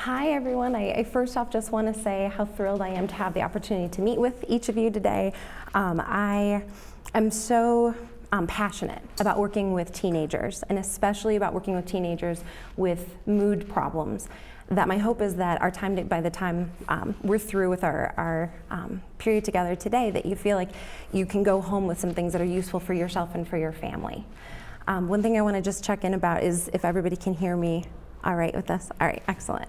Hi everyone. I first off just want to say how thrilled I am to have the opportunity to meet with each of you today. I am so passionate about working with teenagers, and especially about working with teenagers with mood problems. That my hope is that by the time we're through with our period together today, that you feel like you can go home with some things that are useful for yourself and for your family. One thing I want to just check in about is if everybody can hear me all right with this. All right, excellent.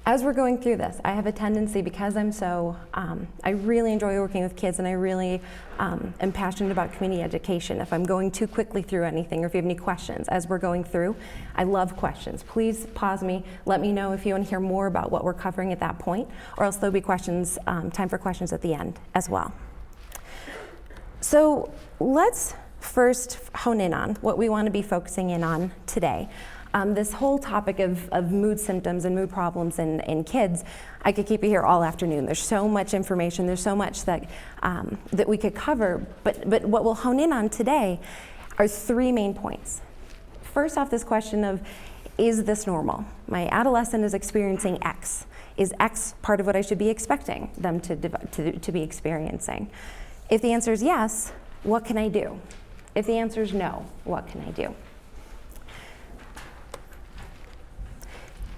As we're going through this, I have a tendency, because I really enjoy working with kids, and I really am passionate about community education. If I'm going too quickly through anything, or if you have any questions as we're going through, I love questions. Please pause me, let me know if you want to hear more about what we're covering at that point, or else there'll be questions, time for questions at the end as well. So let's first hone in on what we want to be focusing in on today. This whole topic of mood symptoms and mood problems in kids, I could keep you here all afternoon. There's so much information, there's so much that we could cover, but what we'll hone in on today are three main points. First off, this question of, is this normal? My adolescent is experiencing X. Is X part of what I should be expecting them to be experiencing? If the answer is yes, what can I do? If the answer is no, what can I do?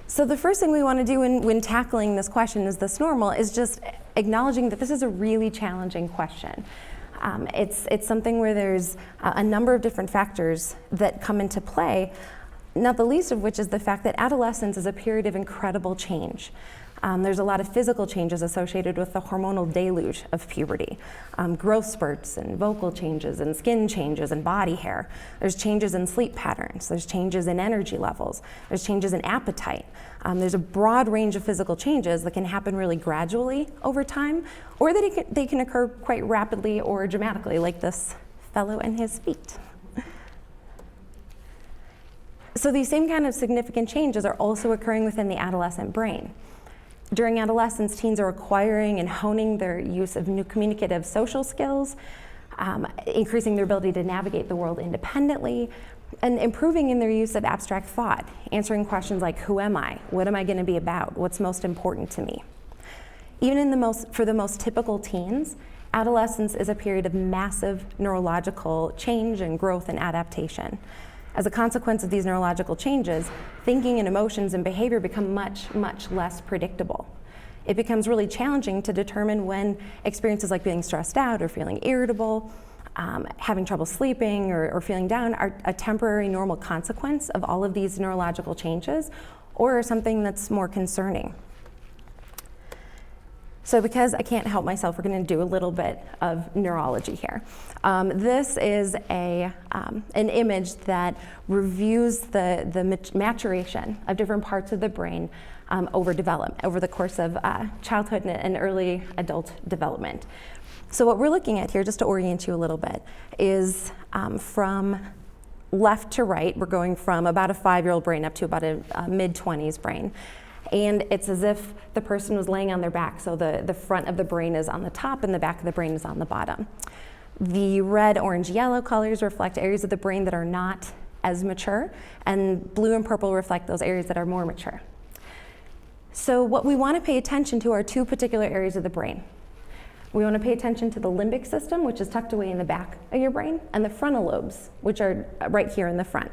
So the first thing we want to do when tackling this question, is this normal, is just acknowledging that this is a really challenging question. It's something where there's a number of different factors that come into play, not the least of which is the fact that adolescence is a period of incredible change. There's a lot of physical changes associated with the hormonal deluge of puberty. Growth spurts and vocal changes and skin changes and body hair. There's changes in sleep patterns. There's changes in energy levels. There's changes in appetite. There's a broad range of physical changes that can happen really gradually over time, or that they can occur quite rapidly or dramatically, like this fellow and his feet. So these same kind of significant changes are also occurring within the adolescent brain. During adolescence, teens are acquiring and honing their use of new communicative social skills, increasing their ability to navigate the world independently, and improving in their use of abstract thought, answering questions like, who am I? What am I going to be about? What's most important to me? Even for the most typical teens, adolescence is a period of massive neurological change and growth and adaptation. As a consequence of these neurological changes, thinking and emotions and behavior become much, much less predictable. It becomes really challenging to determine when experiences like being stressed out or feeling irritable, having trouble sleeping or feeling down are a temporary normal consequence of all of these neurological changes, or something that's more concerning. So because I can't help myself, we're going to do a little bit of neurology here. This is an image that reviews the maturation of different parts of the brain over the course of childhood and early adult development. So what we're looking at here, just to orient you a little bit, is from left to right. We're going from about a 5-year-old brain up to about a mid-20s brain. And it's as if the person was laying on their back, so the front of the brain is on the top and the back of the brain is on the bottom. The red, orange, yellow colors reflect areas of the brain that are not as mature, and blue and purple reflect those areas that are more mature. So what we want to pay attention to are two particular areas of the brain. We want to pay attention to the limbic system, which is tucked away in the back of your brain, and the frontal lobes, which are right here in the front.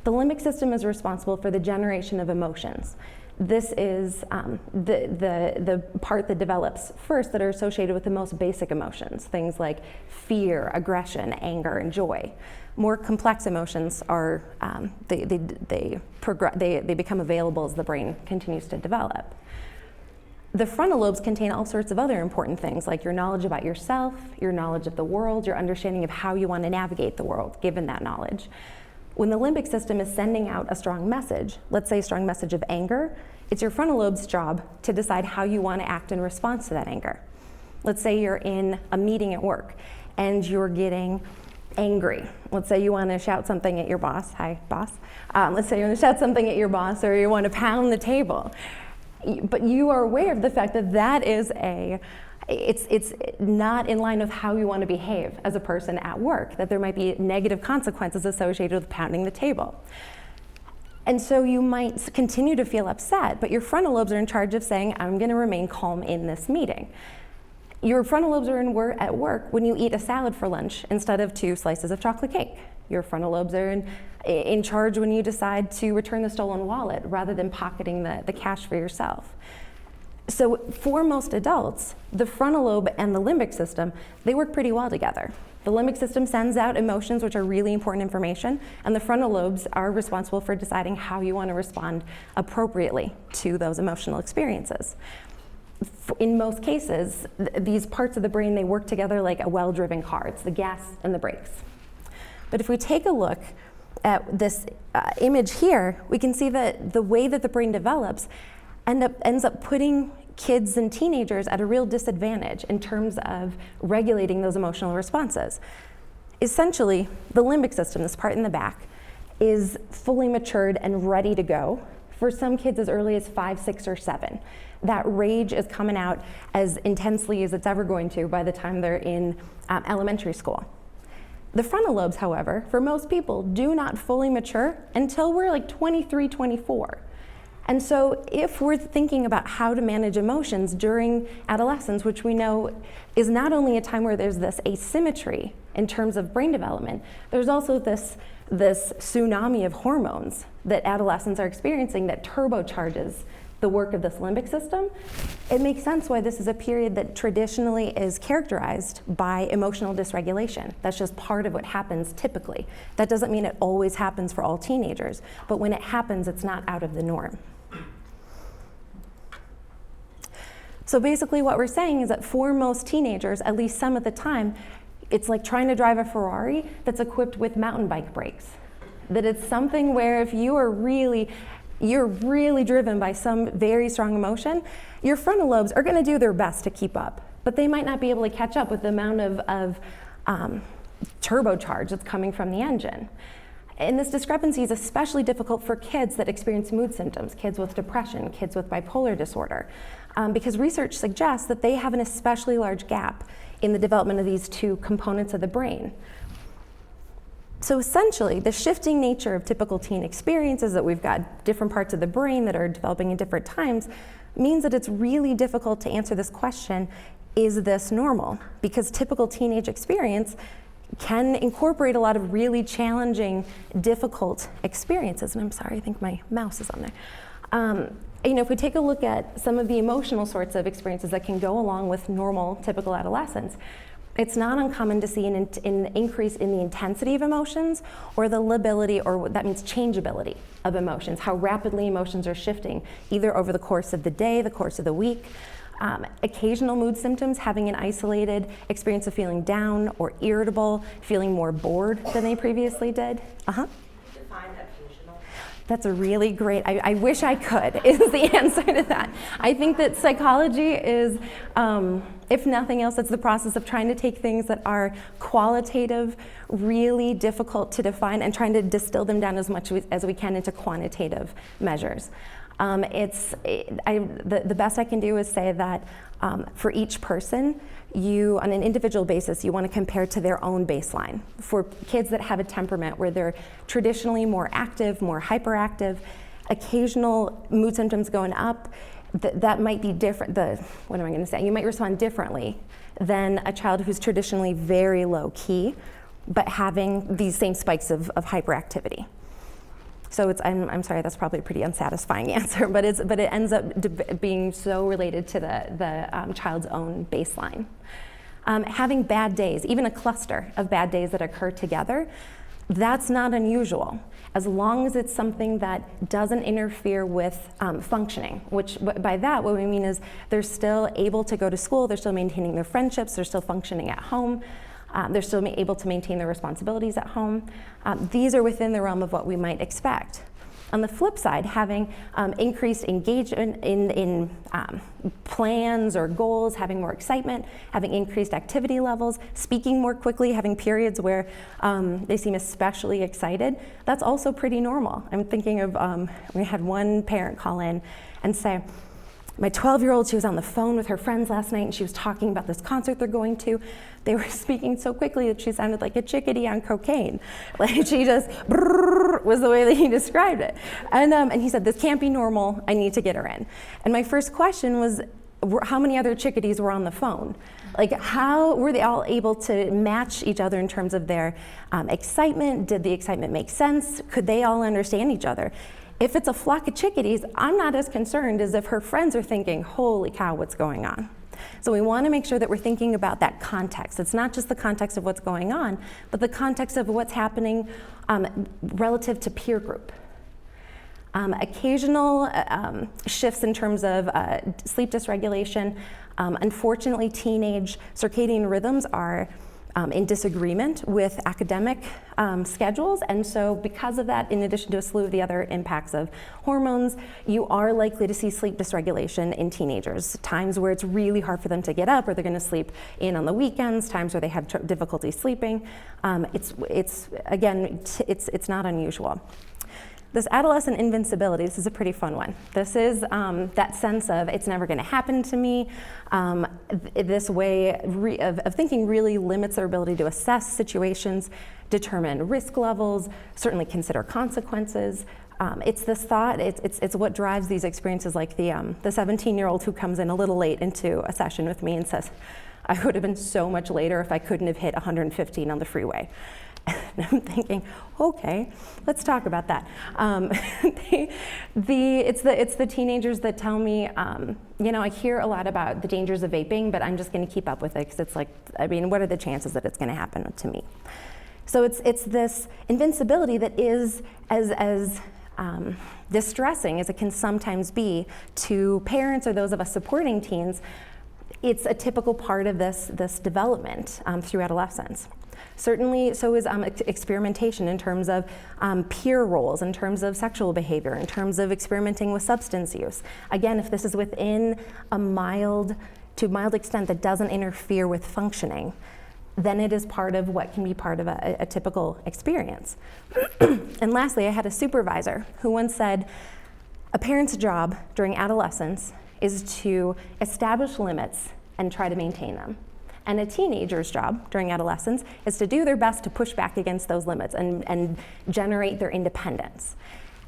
The limbic system is responsible for the generation of emotions. This is the part that develops first, that are associated with the most basic emotions, things like fear, aggression, anger, and joy. More complex emotions are they become available as the brain continues to develop. The frontal lobes contain all sorts of other important things, like your knowledge about yourself, your knowledge of the world, your understanding of how you want to navigate the world, given that knowledge. When the limbic system is sending out a strong message, let's say a strong message of anger, it's your frontal lobe's job to decide how you want to act in response to that anger. Let's say you're in a meeting at work and you're getting angry. Let's say you want to shout something at your boss. Hi, boss. Let's say you want to shout something at your boss, or you want to pound the table. But you are aware of the fact that is it's not in line with how you want to behave as a person at work, that there might be negative consequences associated with pounding the table. And so you might continue to feel upset, but your frontal lobes are in charge of saying, I'm going to remain calm in this meeting. Your frontal lobes are at work when you eat a salad for lunch instead of 2 slices of chocolate cake. Your frontal lobes are in charge when you decide to return the stolen wallet rather than pocketing the cash for yourself. So for most adults, the frontal lobe and the limbic system, they work pretty well together. The limbic system sends out emotions, which are really important information, and the frontal lobes are responsible for deciding how you want to respond appropriately to those emotional experiences. In most cases, these parts of the brain, they work together like a well-driven car. It's the gas and the brakes. But if we take a look at this image here, we can see that the way that the brain develops ends up putting kids and teenagers at a real disadvantage in terms of regulating those emotional responses. Essentially, the limbic system, this part in the back, is fully matured and ready to go for some kids as early as 5, 6, or 7. That rage is coming out as intensely as it's ever going to by the time they're in elementary school. The frontal lobes, however, for most people, do not fully mature until we're like 23, 24. And so if we're thinking about how to manage emotions during adolescence, which we know is not only a time where there's this asymmetry in terms of brain development, there's also this tsunami of hormones that adolescents are experiencing that turbocharges the work of this limbic system. It makes sense why this is a period that traditionally is characterized by emotional dysregulation. That's just part of what happens typically. That doesn't mean it always happens for all teenagers, but when it happens, it's not out of the norm. So basically what we're saying is that for most teenagers, at least some of the time, it's like trying to drive a Ferrari that's equipped with mountain bike brakes. That it's something where if you're really driven by some very strong emotion, your frontal lobes are gonna do their best to keep up, but they might not be able to catch up with the amount of turbocharge that's coming from the engine. And this discrepancy is especially difficult for kids that experience mood symptoms, kids with depression, kids with bipolar disorder, because research suggests that they have an especially large gap in the development of these 2 components of the brain. So essentially, the shifting nature of typical teen experiences, that we've got different parts of the brain that are developing at different times, means that it's really difficult to answer this question, is this normal? Because typical teenage experience can incorporate a lot of really challenging, difficult experiences. And I'm sorry, I think my mouse is on there. If we take a look at some of the emotional sorts of experiences that can go along with normal, typical adolescence, it's not uncommon to see an increase in the intensity of emotions or the lability, or what that means changeability of emotions, how rapidly emotions are shifting, either over the course of the day, the course of the week. Occasional mood symptoms, having an isolated experience of feeling down or irritable, feeling more bored than they previously did. Define occasional. That's a really great, I wish I could, is the answer to that. I think that psychology is, if nothing else, it's the process of trying to take things that are qualitative, really difficult to define, and trying to distill them down as much as we can into quantitative measures. The best I can do is say that for each person, on an individual basis, you want to compare to their own baseline. For kids that have a temperament where they're traditionally more active, more hyperactive, occasional mood symptoms going up, that might be different. What am I going to say? You might respond differently than a child who's traditionally very low key, but having these same spikes of hyperactivity. So I'm sorry, that's probably a pretty unsatisfying answer, but it ends up being so related to the child's own baseline. Having bad days, even a cluster of bad days that occur together, that's not unusual, as long as it's something that doesn't interfere with functioning, which by that what we mean is they're still able to go to school, they're still maintaining their friendships, they're still functioning at home, they're still able to maintain their responsibilities at home. These are within the realm of what we might expect. On the flip side, having increased engagement in plans or goals, having more excitement, having increased activity levels, speaking more quickly, having periods where they seem especially excited, that's also pretty normal. I'm thinking of, we had one parent call in and say, My 12-year-old, she was on the phone with her friends last night and she was talking about this concert they're going to. They were speaking so quickly that she sounded like a chickadee on cocaine. Like she just brrrr was the way that he described it. And he said, this can't be normal, I need to get her in. And my first question was, how many other chickadees were on the phone? Like, how were they all able to match each other in terms of their excitement? Did the excitement make sense? Could they all understand each other? If it's a flock of chickadees, I'm not as concerned as if her friends are thinking, holy cow, what's going on? So we want to make sure that we're thinking about that context. It's not just the context of what's going on, but the context of what's happening relative to peer group. Occasional shifts in terms of sleep dysregulation. Unfortunately, teenage circadian rhythms are in disagreement with academic schedules, and so because of that, in addition to a slew of the other impacts of hormones, you are likely to see sleep dysregulation in teenagers. Times where it's really hard for them to get up, or they're going to sleep in on the weekends. Times where they have difficulty sleeping. It's not unusual. This adolescent invincibility, this is a pretty fun one. This is that sense of it's never going to happen to me. This way of thinking really limits their ability to assess situations, determine risk levels, certainly consider consequences. It's this thought, it's what drives these experiences, like the 17-year-old who comes in a little late into a session with me and says, I would have been so much later if I couldn't have hit 115 on the freeway. And I'm thinking, okay, let's talk about that. It's the teenagers that tell me, I hear a lot about the dangers of vaping, but I'm just going to keep up with it because it's like, what are the chances that it's going to happen to me? So it's this invincibility that is as distressing as it can sometimes be to parents or those of us supporting teens. It's a typical part of this development through adolescence. Certainly, so is experimentation in terms of peer roles, in terms of sexual behavior, in terms of experimenting with substance use. Again, if this is within a mild extent that doesn't interfere with functioning, then it is part of what can be part of a typical experience. And lastly, I had a supervisor who once said, a parent's job during adolescence is to establish limits and try to maintain them. And a teenager's job during adolescence is to do their best to push back against those limits and generate their independence.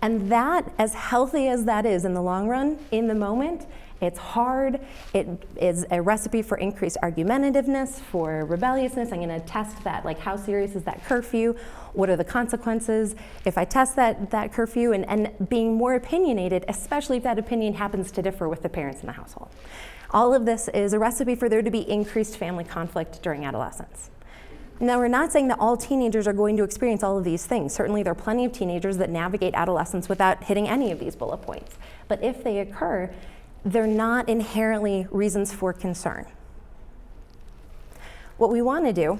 And that, as healthy as that is in the long run, in the moment, it's hard. It is a recipe for increased argumentativeness, for rebelliousness. I'm going to test that, like how serious is that curfew? What are the consequences? If I test that curfew, and being more opinionated, especially if that opinion happens to differ with the parents in the household. All of this is a recipe for there to be increased family conflict during adolescence. Now, we're not saying that all teenagers are going to experience all of these things. Certainly, there are plenty of teenagers that navigate adolescence without hitting any of these bullet points. But if they occur, they're not inherently reasons for concern. What we want to do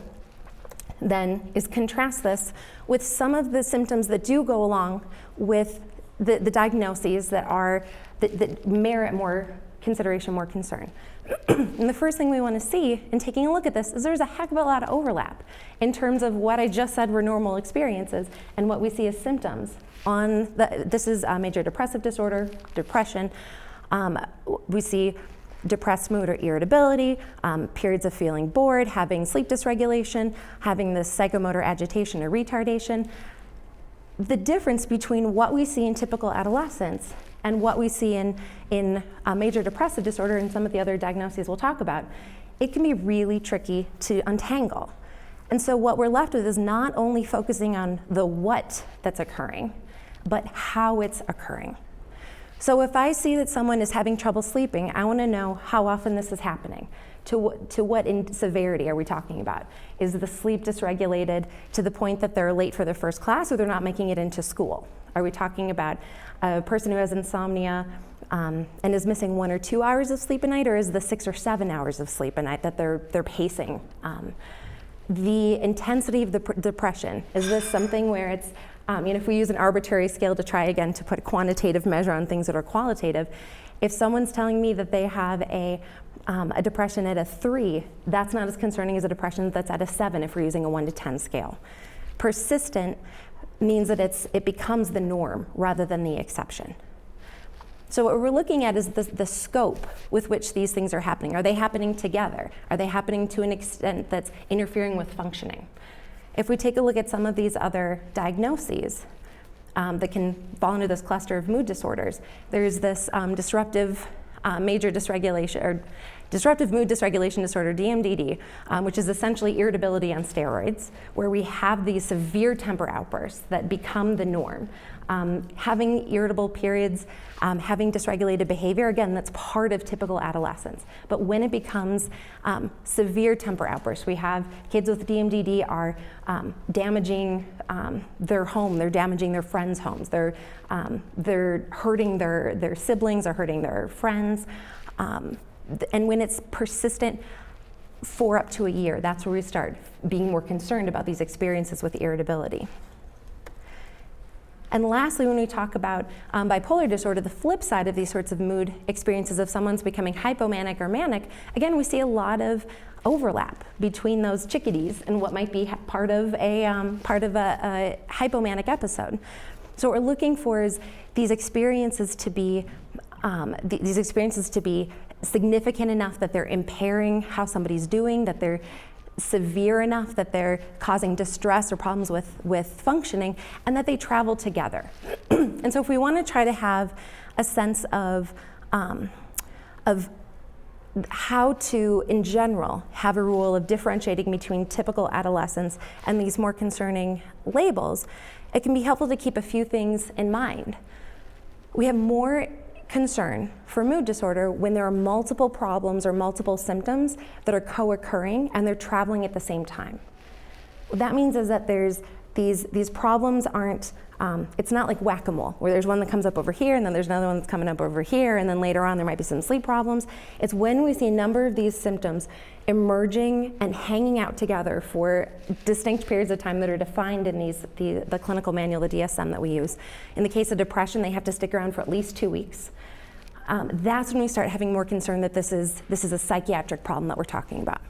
then is contrast this with some of the symptoms that do go along with the diagnoses that merit more consideration, more concern. And the first thing we want to see in taking a look at this is there's a heck of a lot of overlap in terms of what I just said were normal experiences and what we see as symptoms. This is major depressive disorder, depression. We see depressed mood or irritability, periods of feeling bored, having sleep dysregulation, having this psychomotor agitation or retardation. The difference between what we see in typical adolescence and what we see in major depressive disorder and some of the other diagnoses we'll talk about, it can be really tricky to untangle. And so what we're left with is not only focusing on the what that's occurring, but how it's occurring. So if I see that someone is having trouble sleeping, I want to know how often this is happening. To what in severity are we talking about? Is the sleep dysregulated to the point that they're late for their first class or they're not making it into school? Are we talking about a person who has insomnia and is missing 1 or 2 hours of sleep a night, or is the 6 or 7 hours of sleep a night that they're pacing? The intensity of the depression, is this something where it's, if we use an arbitrary scale to try again to put a quantitative measure on things that are qualitative, if someone's telling me that they have a depression at a 3, that's not as concerning as a depression that's at a 7 if we're using a 1 to 10 scale. Persistent means that it becomes the norm rather than the exception. So what we're looking at is the scope with which these things are happening. Are they happening together? Are they happening to an extent that's interfering with functioning? If we take a look at some of these other diagnoses that can fall into this cluster of mood disorders, there's this disruptive mood dysregulation disorder, DMDD, which is essentially irritability on steroids, where we have these severe temper outbursts that become the norm. Having irritable periods, having dysregulated behavior, again, that's part of typical adolescence. But when it becomes severe temper outbursts, we have kids with DMDD are damaging their home, they're damaging their friends' homes, they're hurting their siblings, or hurting their friends. And when it's persistent for up to a year, that's where we start being more concerned about these experiences with irritability. And lastly, when we talk about bipolar disorder, the flip side of these sorts of mood experiences, if someone's becoming hypomanic or manic, again, we see a lot of overlap between those chickadees and what might be part of a hypomanic episode. So what we're looking for is these experiences to be significant enough that they're impairing how somebody's doing, that they're severe enough that they're causing distress or problems with functioning, and that they travel together. And so if we want to try to have a sense of how to, in general, have a rule of differentiating between typical adolescence and these more concerning labels, it can be helpful to keep a few things in mind. We have more concern for mood disorder when there are multiple problems or multiple symptoms that are co-occurring and they're traveling at the same time. What that means is that there's these problems aren't, it's not like whack-a-mole, where there's one that comes up over here and then there's another one that's coming up over here, and then later on there might be some sleep problems. It's when we see a number of these symptoms emerging and hanging out together for distinct periods of time that are defined in the clinical manual, the DSM that we use. In the case of depression, they have to stick around for at least 2 weeks. That's when we start having more concern that this is a psychiatric problem that we're talking about.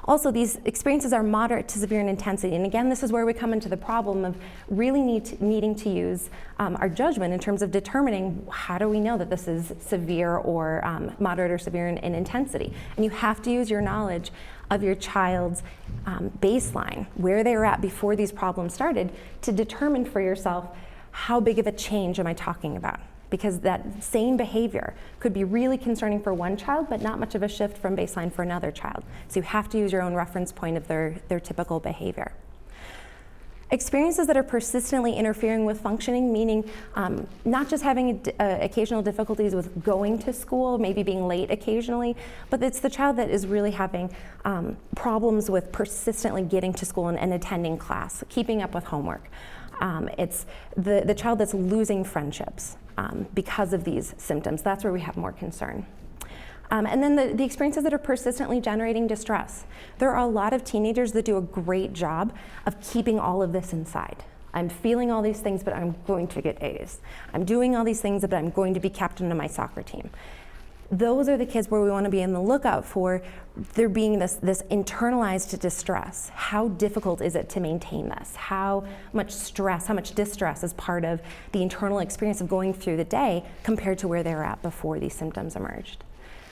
Also, these experiences are moderate to severe in intensity, and again, this is where we come into the problem of really needing to use our judgment in terms of determining how do we know that this is severe or moderate or severe in intensity. And you have to use your knowledge of your child's baseline, where they were at before these problems started, to determine for yourself how big of a change am I talking about. Because that same behavior could be really concerning for one child, but not much of a shift from baseline for another child. So you have to use your own reference point of their typical behavior. Experiences that are persistently interfering with functioning, meaning not just having occasional difficulties with going to school, maybe being late occasionally, but it's the child that is really having problems with persistently getting to school and attending class, keeping up with homework. It's the child that's losing friendships because of these symptoms. That's where we have more concern. And then the experiences that are persistently generating distress. There are a lot of teenagers that do a great job of keeping all of this inside. I'm feeling all these things, but I'm going to get A's. I'm doing all these things, but I'm going to be captain of my soccer team. Those are the kids where we want to be on the lookout for there being this internalized distress. How difficult is it to maintain this? How much stress, how much distress is part of the internal experience of going through the day compared to where they were at before these symptoms emerged?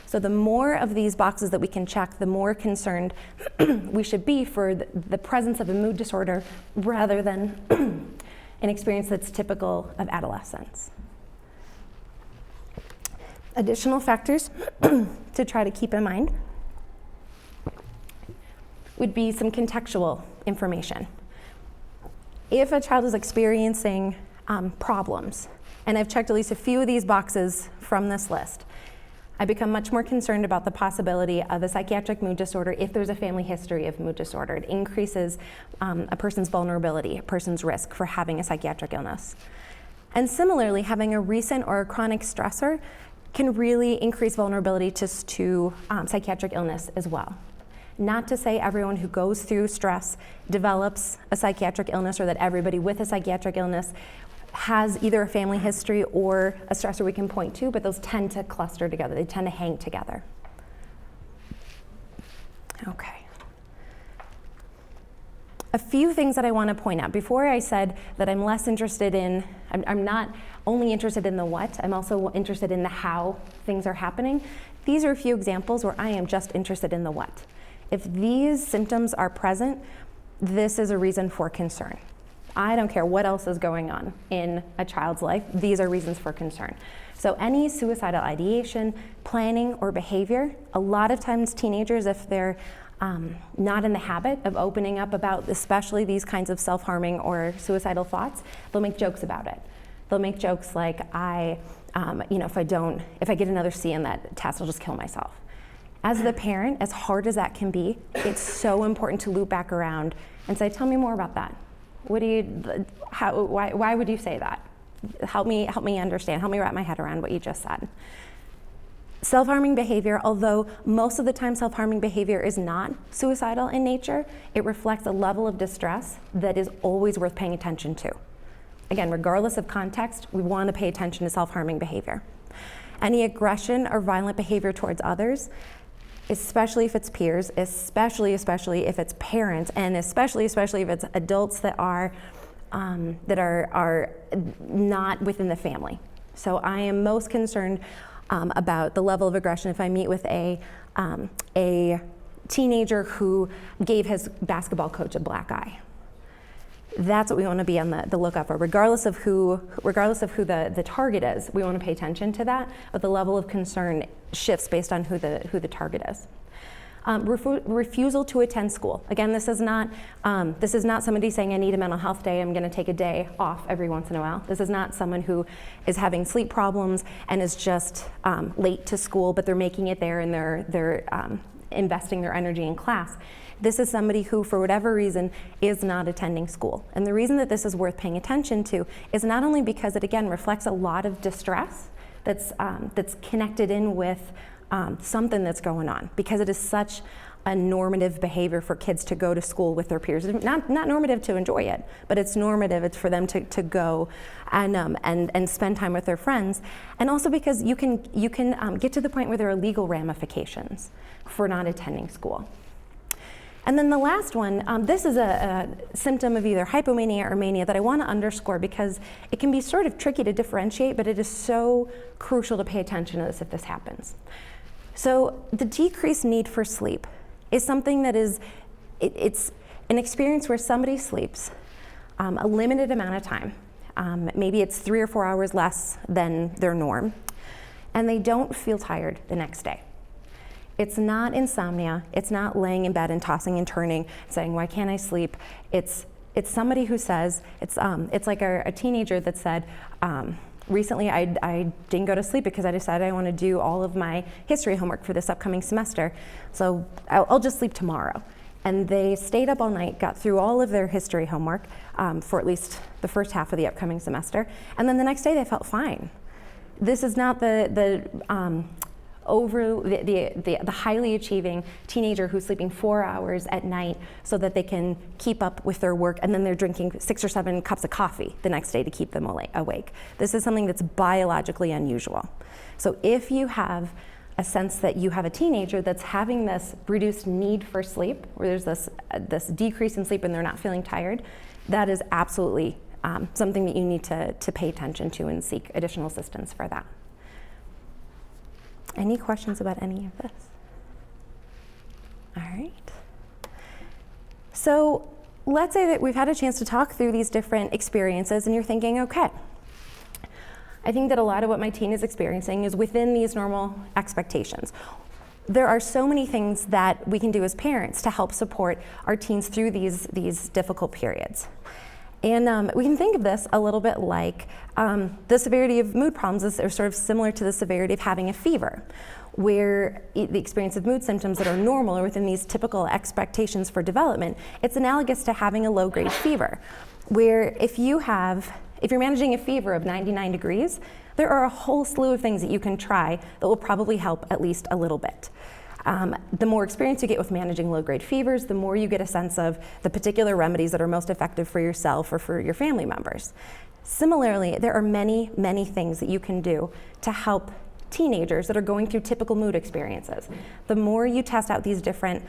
So the more of these boxes that we can check, the more concerned we should be for the presence of a mood disorder rather than an experience that's typical of adolescence. Additional factors to try to keep in mind would be some contextual information. If a child is experiencing problems, and I've checked at least a few of these boxes from this list, I become much more concerned about the possibility of a psychiatric mood disorder if there's a family history of mood disorder. It increases a person's vulnerability, a person's risk for having a psychiatric illness. And similarly, having a recent or a chronic stressor can really increase vulnerability to psychiatric illness as well. Not to say everyone who goes through stress develops a psychiatric illness, or that everybody with a psychiatric illness has either a family history or a stressor we can point to, but those tend to cluster together. They tend to hang together. Okay. A few things that I want to point out. Before I said that I'm less interested in, I'm not only interested in the what, I'm also interested in the how things are happening. These are a few examples where I am just interested in the what. If these symptoms are present, this is a reason for concern. I don't care what else is going on in a child's life, these are reasons for concern. So any suicidal ideation, planning, or behavior, a lot of times teenagers, if they're not in the habit of opening up about especially these kinds of self-harming or suicidal thoughts, they'll make jokes about it. They'll make jokes like, if I get another C in that test, I'll just kill myself. As the parent, as hard as that can be, it's so important to loop back around and say, tell me more about that. Why would you say that? Help me understand, help me wrap my head around what you just said. Self-harming behavior, although most of the time self-harming behavior is not suicidal in nature, it reflects a level of distress that is always worth paying attention to. Again, regardless of context, we want to pay attention to self-harming behavior. Any aggression or violent behavior towards others, especially if it's peers, especially if it's parents, and especially if it's adults that are not within the family. So I am most concerned about the level of aggression if I meet with a teenager who gave his basketball coach a black eye. That's what we want to be on the lookout for. Regardless of who the target is, we want to pay attention to that, but the level of concern shifts based on who the target is. Refusal to attend school. Again, this is not somebody saying I need a mental health day, I'm going to take a day off every once in a while. This is not someone who is having sleep problems and is just late to school, but they're making it there and they're investing their energy in class. This is somebody who, for whatever reason, is not attending school. And the reason that this is worth paying attention to is not only because it, again, reflects a lot of distress that's connected in with something that's going on, because it is such a normative behavior for kids to go to school with their peers. Not normative to enjoy it, but it's normative. It's for them to go and spend time with their friends, and also because you can get to the point where there are legal ramifications for not attending school. And then the last one, this is a symptom of either hypomania or mania that I want to underscore because it can be sort of tricky to differentiate, but it is so crucial to pay attention to this if this happens. So the decreased need for sleep is something that it's an experience where somebody sleeps a limited amount of time. Maybe it's 3 or 4 hours less than their norm, and they don't feel tired the next day. It's not insomnia. It's not laying in bed and tossing and turning, saying, "Why can't I sleep?" It's somebody who says, it's like a teenager that said, recently I didn't go to sleep because I decided I want to do all of my history homework for this upcoming semester, so I'll just sleep tomorrow. And they stayed up all night, got through all of their history homework for at least the first half of the upcoming semester, and then the next day they felt fine. This is not the highly achieving teenager who's sleeping 4 hours at night so that they can keep up with their work, and then they're drinking 6 or 7 cups of coffee the next day to keep them awake. This is something that's biologically unusual. So if you have a sense that you have a teenager that's having this reduced need for sleep, where there's this decrease in sleep and they're not feeling tired, that is absolutely something that you need to pay attention to and seek additional assistance for that. Any questions about any of this? All right. So let's say that we've had a chance to talk through these different experiences and you're thinking, okay, I think that a lot of what my teen is experiencing is within these normal expectations. There are so many things that we can do as parents to help support our teens through these difficult periods. And we can think of this a little bit like the severity of mood problems is sort of similar to the severity of having a fever, where the experience of mood symptoms that are normal or within these typical expectations for development, it's analogous to having a low-grade fever, where if you're managing a fever of 99 degrees, there are a whole slew of things that you can try that will probably help at least a little bit. The more experience you get with managing low-grade fevers, the more you get a sense of the particular remedies that are most effective for yourself or for your family members. Similarly, there are many, many things that you can do to help teenagers that are going through typical mood experiences. The more you test out these different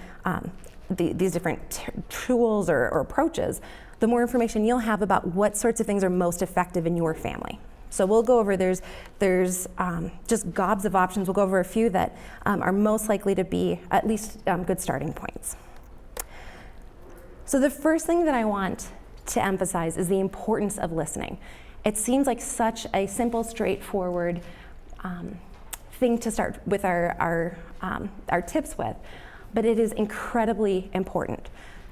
these different tools or approaches, the more information you'll have about what sorts of things are most effective in your family. So we'll go over, there's just gobs of options. We'll go over a few that are most likely to be at least good starting points. So the first thing that I want to emphasize is the importance of listening. It seems like such a simple, straightforward thing to start with our tips with, but it is incredibly important.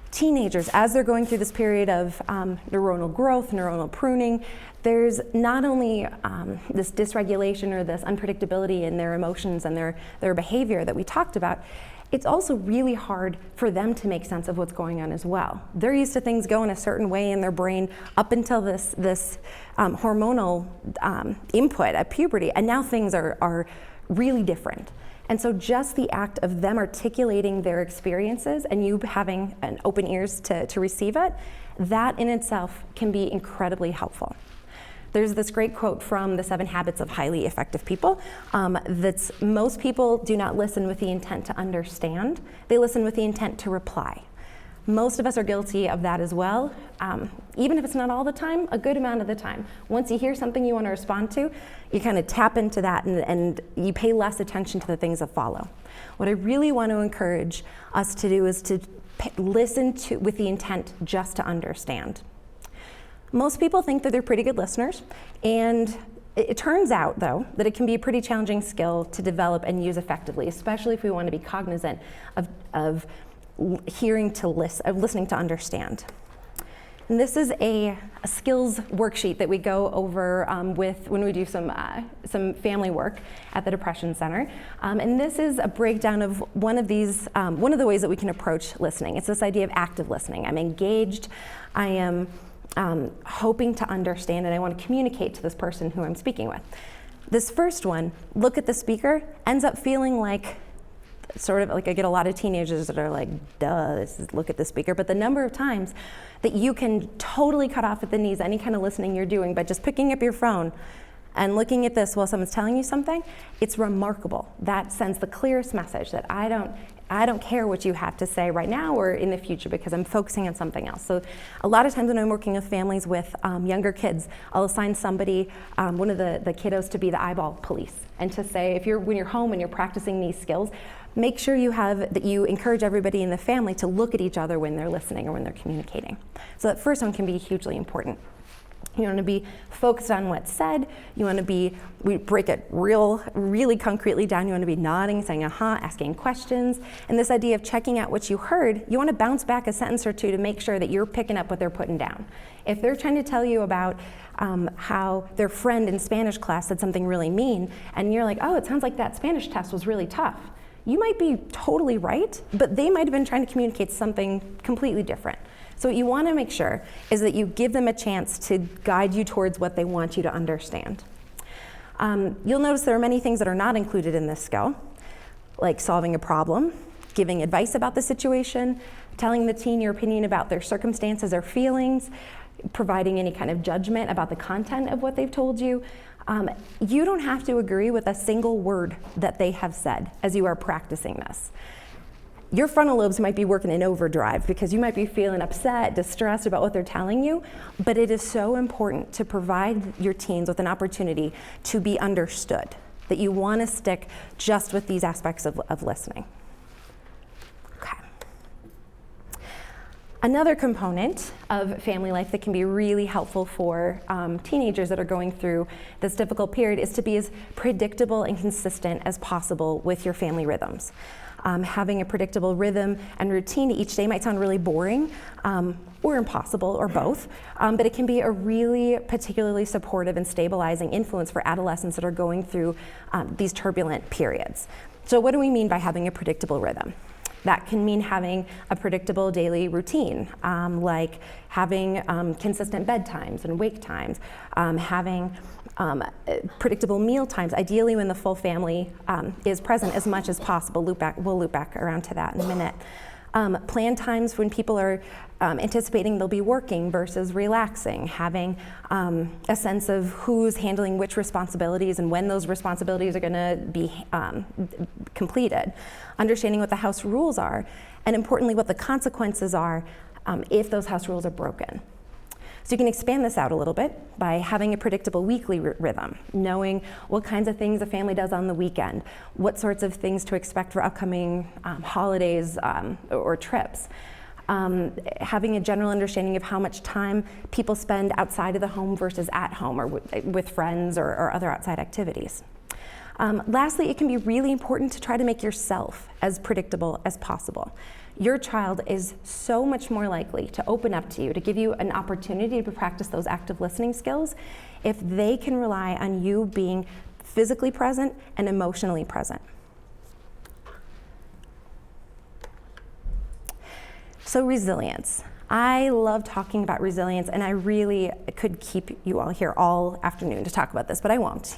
Teenagers, as they're going through this period of neuronal growth, neuronal pruning, there's not only this dysregulation or this unpredictability in their emotions and their behavior that we talked about, it's also really hard for them to make sense of what's going on as well. They're used to things going a certain way in their brain up until this hormonal input at puberty, and now things are really different. And so just the act of them articulating their experiences and you having an open ears to receive it, that in itself can be incredibly helpful. There's this great quote from The 7 Habits of Highly Effective People that's most people do not listen with the intent to understand, they listen with the intent to reply. Most of us are guilty of that as well, even if it's not all the time, a good amount of the time. Once you hear something you want to respond to, you kind of tap into that and you pay less attention to the things that follow. What I really want to encourage us to do is to listen to with the intent just to understand. Most people think that they're pretty good listeners, and it turns out, though, that it can be a pretty challenging skill to develop and use effectively, especially if we want to be cognizant of listening to understand. And this is a skills worksheet that we go over with when we do some family work at the Depression Center. And this is a breakdown of one of the ways that we can approach listening. It's this idea of active listening. I'm engaged, I am hoping to understand, and I want to communicate to this person who I'm speaking with. This first one, look at the speaker, ends up feeling like sort of like I get a lot of teenagers that are like, duh, this is look at the speaker. But the number of times that you can totally cut off at the knees any kind of listening you're doing by just picking up your phone and looking at this while someone's telling you something, it's remarkable. That sends the clearest message that I don't care what you have to say right now or in the future because I'm focusing on something else. So a lot of times when I'm working with families with younger kids, I'll assign somebody, one of the kiddos, to be the eyeball police and to say, when you're home and you're practicing these skills, make sure that you encourage everybody in the family to look at each other when they're listening or when they're communicating. So that first one can be hugely important. You want to be focused on what's said. You want to we break it really concretely down. You want to be nodding, saying uh-huh, asking questions. And this idea of checking out what you heard, you want to bounce back a sentence or two to make sure that you're picking up what they're putting down. If they're trying to tell you about how their friend in Spanish class said something really mean, and you're like, oh, it sounds like that Spanish test was really tough. You might be totally right, but they might have been trying to communicate something completely different. So what you want to make sure is that you give them a chance to guide you towards what they want you to understand. You'll notice there are many things that are not included in this skill, like solving a problem, giving advice about the situation, telling the teen your opinion about their circumstances or feelings, providing any kind of judgment about the content of what they've told you. You don't have to agree with a single word that they have said as you are practicing this. Your frontal lobes might be working in overdrive because you might be feeling upset, distressed about what they're telling you, but it is so important to provide your teens with an opportunity to be understood, that you want to stick just with these aspects of listening. Okay. Another component of family life that can be really helpful for teenagers that are going through this difficult period is to be as predictable and consistent as possible with your family rhythms. Having a predictable rhythm and routine each day might sound really boring or impossible or both, but it can be a really particularly supportive and stabilizing influence for adolescents that are going through these turbulent periods. So what do we mean by having a predictable rhythm? That can mean having a predictable daily routine, like having consistent bedtimes and wake times, having predictable meal times, ideally when the full family is present as much as possible. We'll loop back around to that in a minute. Plan times when people are anticipating they'll be working versus relaxing, having a sense of who's handling which responsibilities and when those responsibilities are going to be completed, understanding what the house rules are, and importantly, what the consequences are if those house rules are broken. So you can expand this out a little bit by having a predictable weekly rhythm, knowing what kinds of things a family does on the weekend, what sorts of things to expect for upcoming holidays or trips. Having a general understanding of how much time people spend outside of the home versus at home or with friends or other outside activities. Lastly, it can be really important to try to make yourself as predictable as possible. Your child is so much more likely to open up to you, to give you an opportunity to practice those active listening skills if they can rely on you being physically present and emotionally present. So resilience. I love talking about resilience, and I really could keep you all here all afternoon to talk about this, but I won't.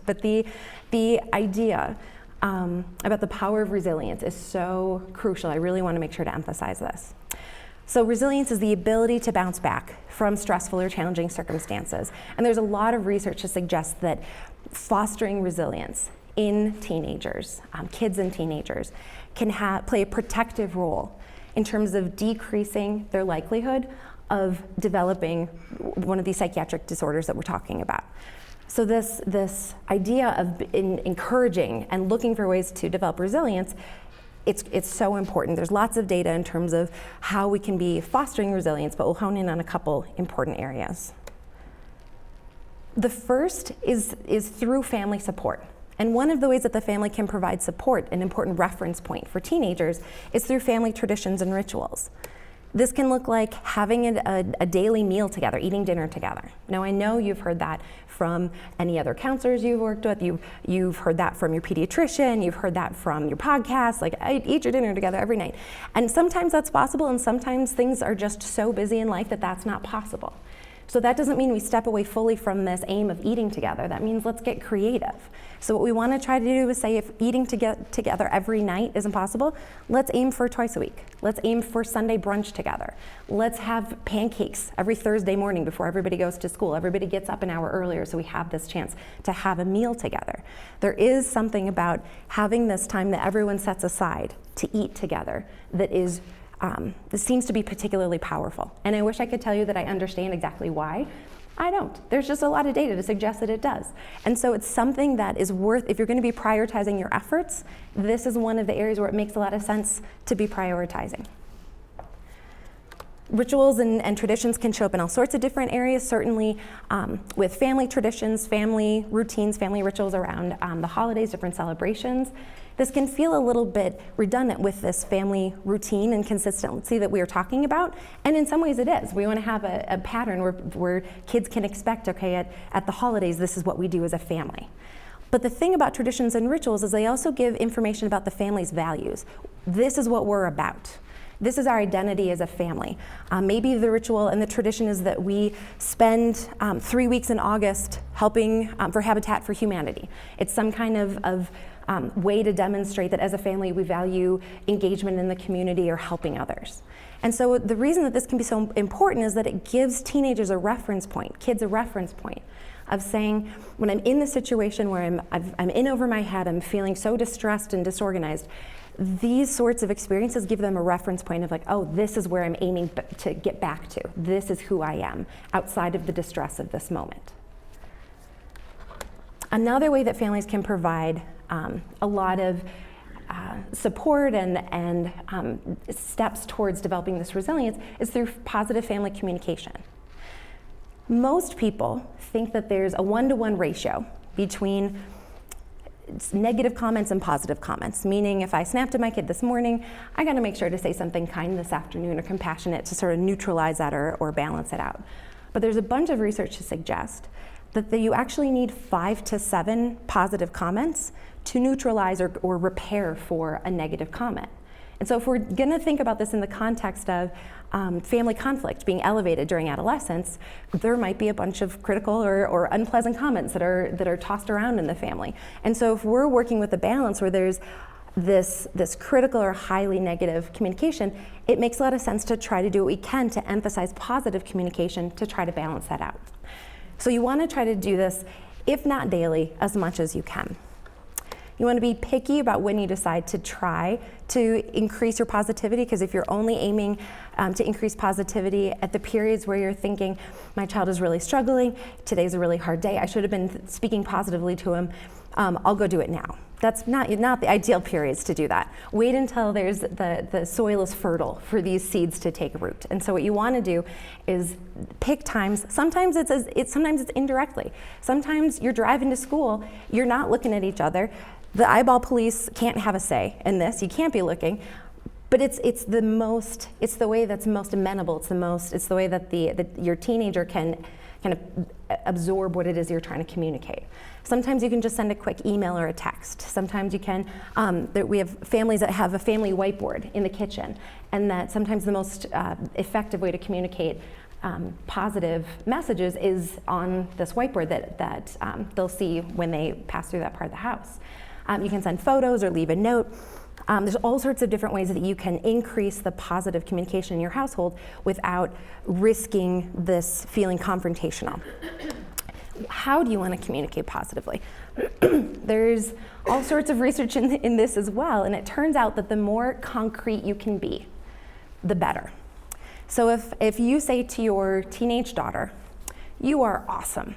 But the idea about the power of resilience is so crucial. I really want to make sure to emphasize this. So resilience is the ability to bounce back from stressful or challenging circumstances. And there's a lot of research to suggest that fostering resilience in teenagers, kids and teenagers, can play a protective role in terms of decreasing their likelihood of developing one of these psychiatric disorders that we're talking about. So this idea of encouraging and looking for ways to develop resilience, it's so important. There's lots of data in terms of how we can be fostering resilience, but we'll hone in on a couple important areas. The first is through family support. And one of the ways that the family can provide support, an important reference point for teenagers, is through family traditions and rituals. This can look like having a daily meal together, eating dinner together. Now, I know you've heard that from any other counselors you've worked with. You've heard that from your pediatrician. You've heard that from your podcast. Like, eat your dinner together every night. And sometimes that's possible, and sometimes things are just so busy in life that that's not possible. So that doesn't mean we step away fully from this aim of eating together. That means let's get creative. So what we want to try to do is say if eating together every night isn't possible, let's aim for twice a week. Let's aim for Sunday brunch together. Let's have pancakes every Thursday morning before everybody goes to school. Everybody gets up an hour earlier so we have this chance to have a meal together. There is something about having this time that everyone sets aside to eat together that is this seems to be particularly powerful. And I wish I could tell you that I understand exactly why. I don't. There's just a lot of data to suggest that it does. And so it's something that is worth, if you're going to be prioritizing your efforts, this is one of the areas where it makes a lot of sense to be prioritizing. Rituals and traditions can show up in all sorts of different areas, certainly with family traditions, family routines, family rituals around the holidays, different celebrations. This can feel a little bit redundant with this family routine and consistency that we are talking about, and in some ways it is. We want to have a pattern where kids can expect, okay, at the holidays, this is what we do as a family. But the thing about traditions and rituals is they also give information about the family's values. This is what we're about. This is our identity as a family. Maybe the ritual and the tradition is that we spend 3 weeks in August helping for Habitat for Humanity. It's some kind of way to demonstrate that as a family we value engagement in the community or helping others. And so the reason that this can be so important is that it gives teenagers a reference point, kids a reference point of saying, when I'm in the situation where I'm in over my head, I'm feeling so distressed and disorganized, these sorts of experiences give them a reference point of like, oh, this is where I'm aiming to get back to. This is who I am outside of the distress of this moment. Another way that families can provide a lot of support and steps towards developing this resilience is through positive family communication. Most people think that there's a 1-to-1 ratio between negative comments and positive comments, meaning if I snapped at my kid this morning, I gotta make sure to say something kind this afternoon or compassionate to sort of neutralize that or balance it out. But there's a bunch of research to suggest that you actually need 5 to 7 positive comments to neutralize or repair for a negative comment. And so if we're gonna think about this in the context of family conflict being elevated during adolescence, there might be a bunch of critical or unpleasant comments that are tossed around in the family. And so if we're working with a balance where there's this critical or highly negative communication, it makes a lot of sense to try to do what we can to emphasize positive communication to try to balance that out. So you want to try to do this, if not daily, as much as you can. You want to be picky about when you decide to try to increase your positivity, because if you're only aiming to increase positivity at the periods where you're thinking, my child is really struggling, today's a really hard day, I should have been speaking positively to him, I'll go do it now. That's not the ideal periods to do that. Wait until the soil is fertile for these seeds to take root. And so what you want to do is pick times. Sometimes sometimes it's indirectly. Sometimes you're driving to school, you're not looking at each other. The eyeball police can't have a say in this. You can't be looking. But it's the way that's most amenable. It's the way that your teenager can kind of absorb what it is you're trying to communicate. Sometimes you can just send a quick email or a text. Sometimes you can, we have families that have a family whiteboard in the kitchen, and that sometimes the most effective way to communicate positive messages is on this whiteboard that they'll see when they pass through that part of the house. You can send photos or leave a note. There's all sorts of different ways that you can increase the positive communication in your household without risking this feeling confrontational. How do you want to communicate positively? There's all sorts of research in this as well, and it turns out that the more concrete you can be, the better. So if you say to your teenage daughter, "You are awesome,"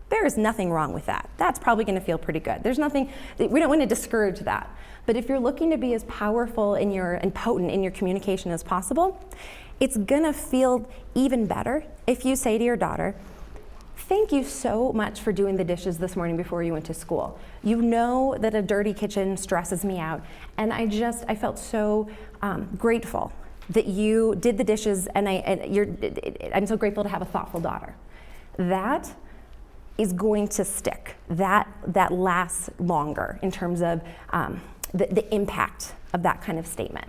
there is nothing wrong with that. That's probably going to feel pretty good. There's nothing, we don't want to discourage that. But if you're looking to be as powerful and potent in your communication as possible, it's going to feel even better if you say to your daughter, "Thank you so much for doing the dishes this morning before you went to school. You know that a dirty kitchen stresses me out, and I felt so grateful that you did the dishes, and I'm so grateful to have a thoughtful daughter." That is going to stick. That lasts longer in terms of the impact of that kind of statement.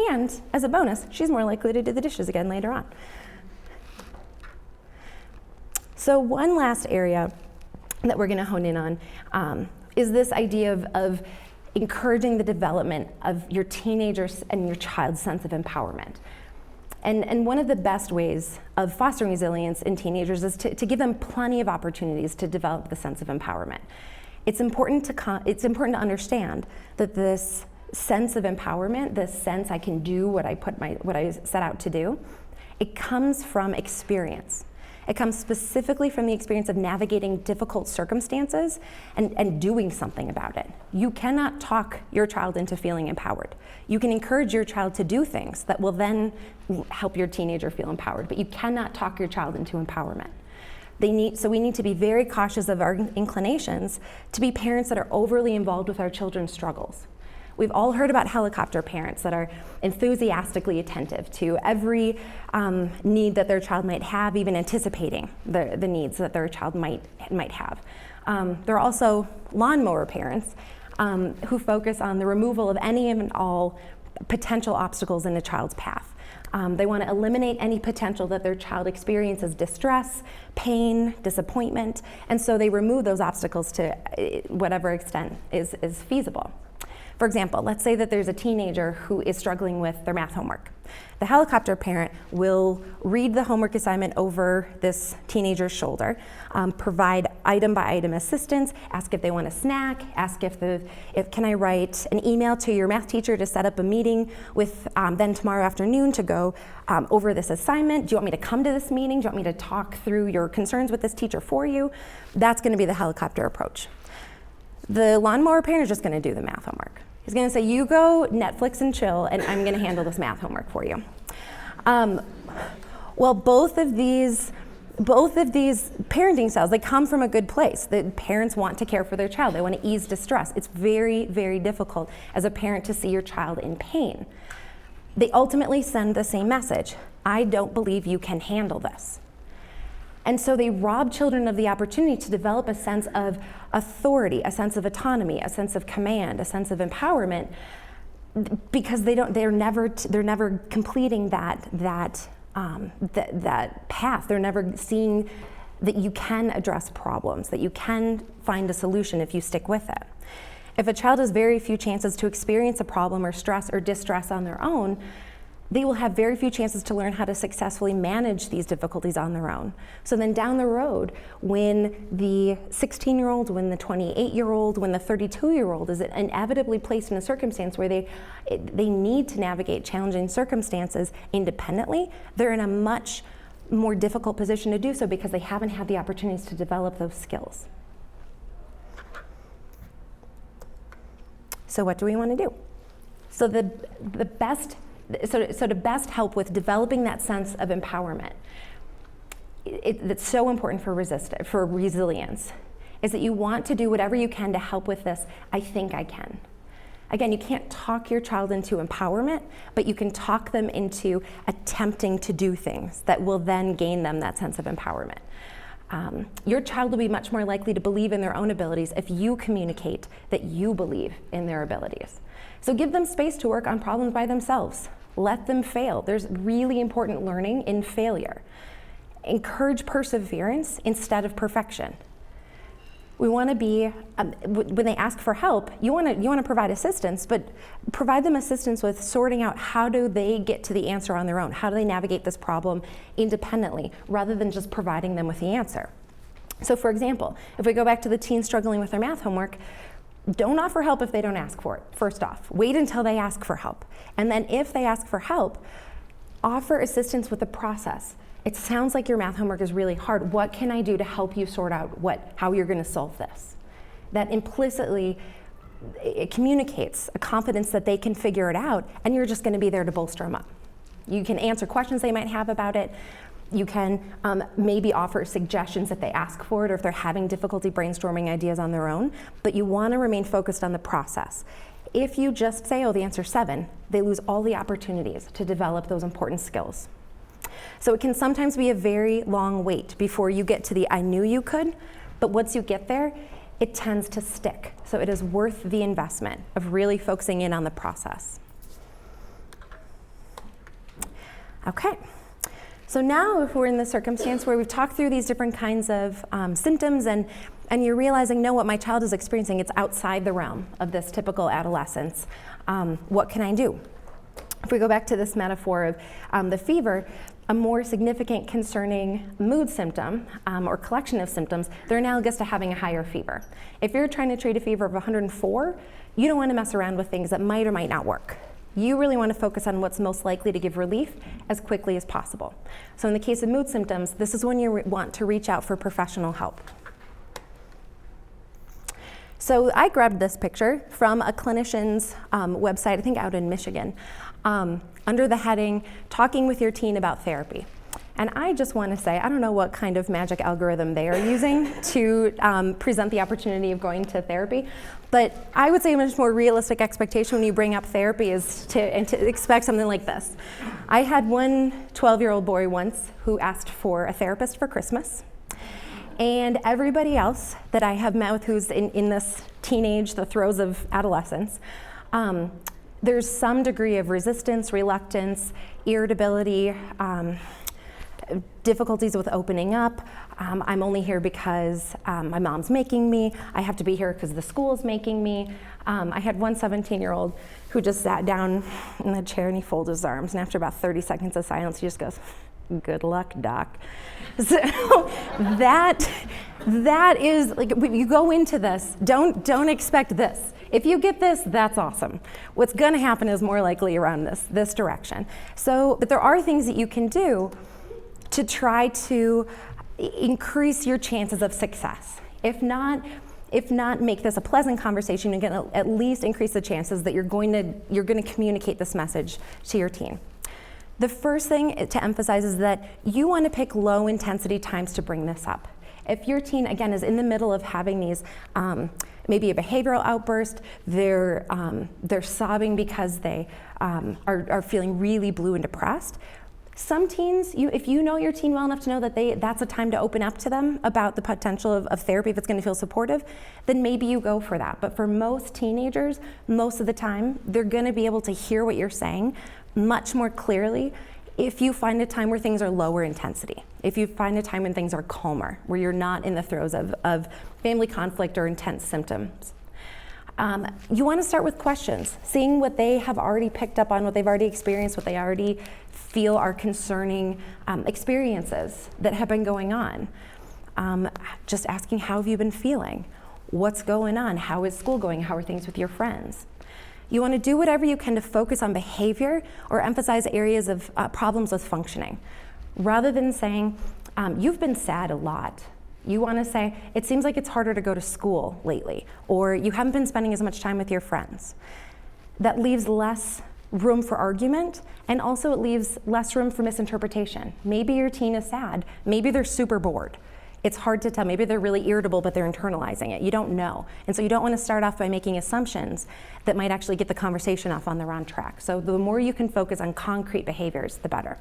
And as a bonus, she's more likely to do the dishes again later on. So one last area that we're going to hone in on is this idea of encouraging the development of your teenager's and your child's sense of empowerment. And one of the best ways of fostering resilience in teenagers is to give them plenty of opportunities to develop the sense of empowerment. It's important to understand that this sense of empowerment, this sense I can do what I set out to do, it comes from experience. It comes specifically from the experience of navigating difficult circumstances and doing something about it. You cannot talk your child into feeling empowered. You can encourage your child to do things that will then help your teenager feel empowered, but you cannot talk your child into empowerment. So we need to be very cautious of our inclinations to be parents that are overly involved with our children's struggles. We've all heard about helicopter parents that are enthusiastically attentive to every need that their child might have, even anticipating the needs that their child might have. There are also lawnmower parents who focus on the removal of any and all potential obstacles in a child's path. They want to eliminate any potential that their child experiences distress, pain, disappointment, and so they remove those obstacles to whatever extent is feasible. For example, let's say that there's a teenager who is struggling with their math homework. The helicopter parent will read the homework assignment over this teenager's shoulder, provide item-by-item assistance, ask if they want a snack, ask if can I write an email to your math teacher to set up a meeting with them tomorrow afternoon to go over this assignment? Do you want me to come to this meeting? Do you want me to talk through your concerns with this teacher for you? That's going to be the helicopter approach. The lawnmower parent is just going to do the math homework. He's going to say, "You go Netflix and chill, and I'm going to handle this math homework for you." Well, both of these parenting styles, they come from a good place. The parents want to care for their child. They want to ease distress. It's very, very difficult as a parent to see your child in pain. They ultimately send the same message: "I don't believe you can handle this." And so they rob children of the opportunity to develop a sense of authority, a sense of autonomy, a sense of command, a sense of empowerment, because they're never completing that path. They're never seeing that you can address problems, that you can find a solution if you stick with it. If a child has very few chances to experience a problem or stress or distress on their own, they will have very few chances to learn how to successfully manage these difficulties on their own. So then down the road, when the 16-year-old, when the 28-year-old, when the 32-year-old is inevitably placed in a circumstance where they need to navigate challenging circumstances independently, they're in a much more difficult position to do so because they haven't had the opportunities to develop those skills. So what do we want to do? So to best help with developing that sense of empowerment, that's so important for resilience, is that you want to do whatever you can to help with this, I think I can. Again, you can't talk your child into empowerment, but you can talk them into attempting to do things that will then gain them that sense of empowerment. Your child will be much more likely to believe in their own abilities if you communicate that you believe in their abilities. So give them space to work on problems by themselves. Let them fail. There's really important learning in failure. Encourage perseverance instead of perfection. We want to be, when they ask for help, you want to provide assistance, but provide them assistance with sorting out how do they get to the answer on their own? How do they navigate this problem independently, rather than just providing them with the answer? So for example, if we go back to the teens struggling with their math homework, don't offer help if they don't ask for it, first off. Wait until they ask for help. And then if they ask for help, offer assistance with the process. It sounds like your math homework is really hard. What can I do to help you sort out how you're going to solve this? That implicitly, it communicates a confidence that they can figure it out, and you're just going to be there to bolster them up. You can answer questions they might have about it. You can maybe offer suggestions if they ask for it, or if they're having difficulty brainstorming ideas on their own, but you want to remain focused on the process. If you just say, oh, the answer's 7, they lose all the opportunities to develop those important skills. So it can sometimes be a very long wait before you get to the I knew you could, but once you get there, it tends to stick. So it is worth the investment of really focusing in on the process. Okay. So now if we're in the circumstance where we've talked through these different kinds of symptoms and you're realizing, no, what my child is experiencing, it's outside the realm of this typical adolescence, what can I do? If we go back to this metaphor of the fever, a more significant concerning mood symptom or collection of symptoms, they're analogous to having a higher fever. If you're trying to treat a fever of 104, you don't want to mess around with things that might or might not work. You really want to focus on what's most likely to give relief as quickly as possible. So in the case of mood symptoms, this is when you want to reach out for professional help. So I grabbed this picture from a clinician's website, I think out in Michigan, under the heading, Talking with Your Teen About Therapy. And I just want to say, I don't know what kind of magic algorithm they are using to present the opportunity of going to therapy, but I would say a much more realistic expectation when you bring up therapy is to expect something like this. I had one 12-year-old boy once who asked for a therapist for Christmas, and everybody else that I have met with who's in this teenage, the throes of adolescence, there's some degree of resistance, reluctance, irritability, difficulties with opening up. I'm only here because my mom's making me. I have to be here because the school's making me. I had one 17-year-old who just sat down in the chair and he folded his arms, and after about 30 seconds of silence, he just goes, "Good luck, doc." So that is, like, when you go into this, don't expect this. If you get this, that's awesome. What's gonna happen is more likely around this direction. So, but there are things that you can do to try to increase your chances of success. If not make this a pleasant conversation, you're gonna at least increase the chances that you're going to communicate this message to your teen. The first thing to emphasize is that you want to pick low intensity times to bring this up. If your teen, again, is in the middle of having these, maybe a behavioral outburst, they're sobbing because they are feeling really blue and depressed. Some teens, if you know your teen well enough to know that that's a time to open up to them about the potential of therapy, if it's going to feel supportive, then maybe you go for that. But for most teenagers, most of the time, they're going to be able to hear what you're saying much more clearly if you find a time where things are lower intensity. If you find a time when things are calmer, where you're not in the throes of family conflict or intense symptoms. You want to start with questions, seeing what they have already picked up on, what they've already experienced, what they already feel are concerning experiences that have been going on. Just asking, how have you been feeling? What's going on? How is school going? How are things with your friends? You want to do whatever you can to focus on behavior or emphasize areas of problems with functioning. Rather than saying, you've been sad a lot. You want to say, it seems like it's harder to go to school lately, or you haven't been spending as much time with your friends. That leaves less room for argument, and also it leaves less room for misinterpretation. Maybe your teen is sad, maybe they're super bored. It's hard to tell, maybe they're really irritable but they're internalizing it. You don't know. And so you don't want to start off by making assumptions that might actually get the conversation off on the wrong track. So the more you can focus on concrete behaviors, the better.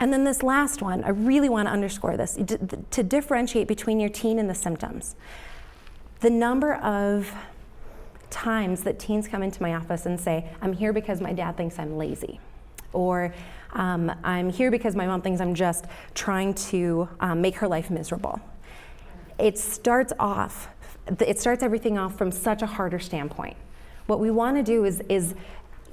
And then this last one, I really want to underscore this, to differentiate between your teen and the symptoms. The number of times that teens come into my office and say, I'm here because my dad thinks I'm lazy, or I'm here because my mom thinks I'm just trying to make her life miserable. It starts everything off from such a harder standpoint. What we want to do is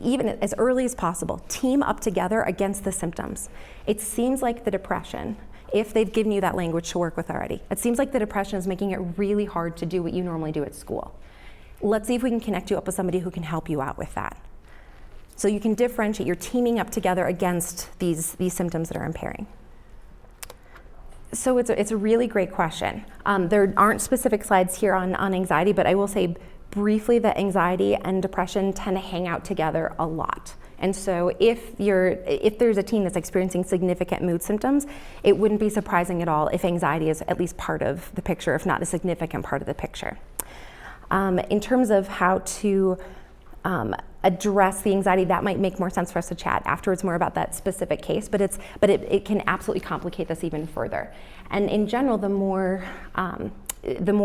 even as early as possible, team up together against the symptoms. It seems like the depression, if they've given you that language to work with already, it seems like the depression is making it really hard to do what you normally do at school. Let's see if we can connect you up with somebody who can help you out with that. So you can differentiate, you're teaming up together against these symptoms that are impairing. So it's a really great question. There aren't specific slides here on anxiety, but I will say briefly that anxiety and depression tend to hang out together a lot. And so if there's a teen that's experiencing significant mood symptoms, it wouldn't be surprising at all if anxiety is at least part of the picture, if not a significant part of the picture. In terms of how to address the anxiety, that might make more sense for us to chat afterwards more about that specific case, but it can absolutely complicate this even further. And in general, the more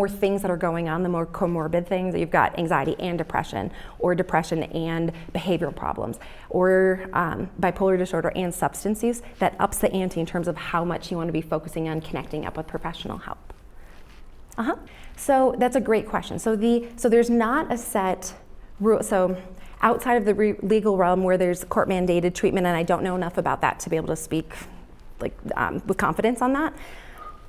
things that are going on, the more comorbid things, you've got anxiety and depression, or depression and behavioral problems, or bipolar disorder and substance use, that ups the ante in terms of how much you want to be focusing on connecting up with professional help. So that's a great question. So there's not a set rule. So outside of the legal realm where there's court mandated treatment, and I don't know enough about that to be able to speak with confidence on that.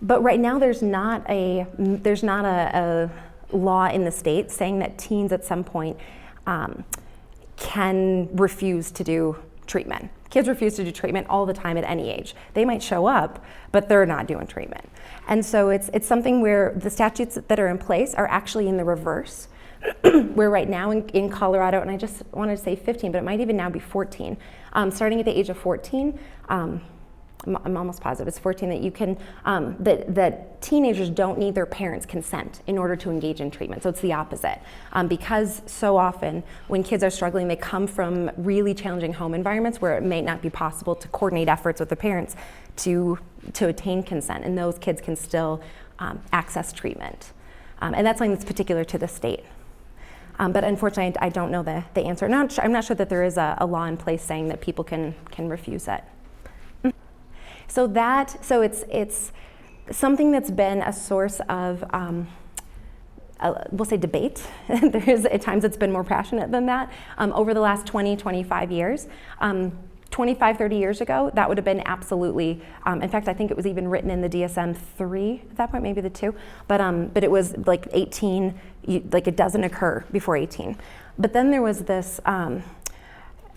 But right now there's not a law in the state saying that teens at some point can refuse to do treatment. Kids refuse to do treatment all the time at any age. They might show up, but they're not doing treatment. And so it's something where the statutes that are in place are actually in the reverse. Where right now in Colorado, and I just wanted to say 15, but it might even now be 14, starting at the age of 14, I'm almost positive it's 14, that you can, that teenagers don't need their parents' consent in order to engage in treatment. So it's the opposite. Because so often when kids are struggling, they come from really challenging home environments where it may not be possible to coordinate efforts with the parents to attain consent, and those kids can still access treatment. And that's something that's particular to the state. But unfortunately, I don't know the answer. I'm not sure that there is a law in place saying that people can refuse it. So it's something that's been a source of, we'll say, debate. At times it's been more passionate than that. Over the last 20, 25 years. 25, 30 years ago, that would have been absolutely, in fact, I think it was even written in the DSM-3 at that point, maybe the 2, but it was like 18, like it doesn't occur before 18. But then there was this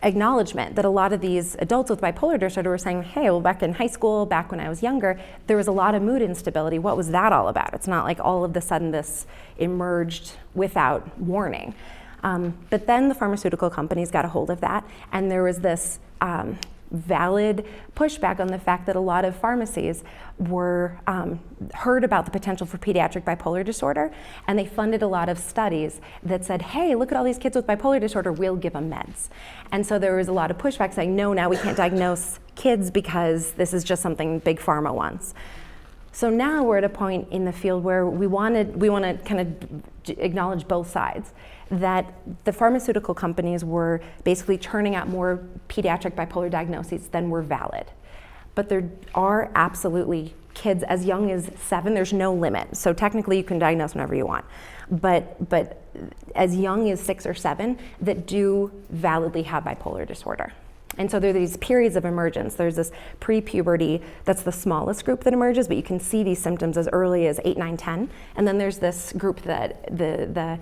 acknowledgement that a lot of these adults with bipolar disorder were saying, hey, well, back in high school, back when I was younger, there was a lot of mood instability. What was that all about? It's not like all of a sudden this emerged without warning. But then the pharmaceutical companies got a hold of that, and there was this valid pushback on the fact that a lot of pharmacies were heard about the potential for pediatric bipolar disorder, and they funded a lot of studies that said, hey, look at all these kids with bipolar disorder, we'll give them meds. And so there was a lot of pushback saying, no, now we can't diagnose kids because this is just something big pharma wants. So now we're at a point in the field where we want to kind of acknowledge both sides, that the pharmaceutical companies were basically churning out more pediatric bipolar diagnoses than were valid. But there are absolutely kids as young as 7, there's no limit. So technically you can diagnose whenever you want. But as young as 6 or 7 that do validly have bipolar disorder. And so there are these periods of emergence. There's this pre-puberty, that's the smallest group that emerges, but you can see these symptoms as early as 8, 9, 10. And then there's this group that the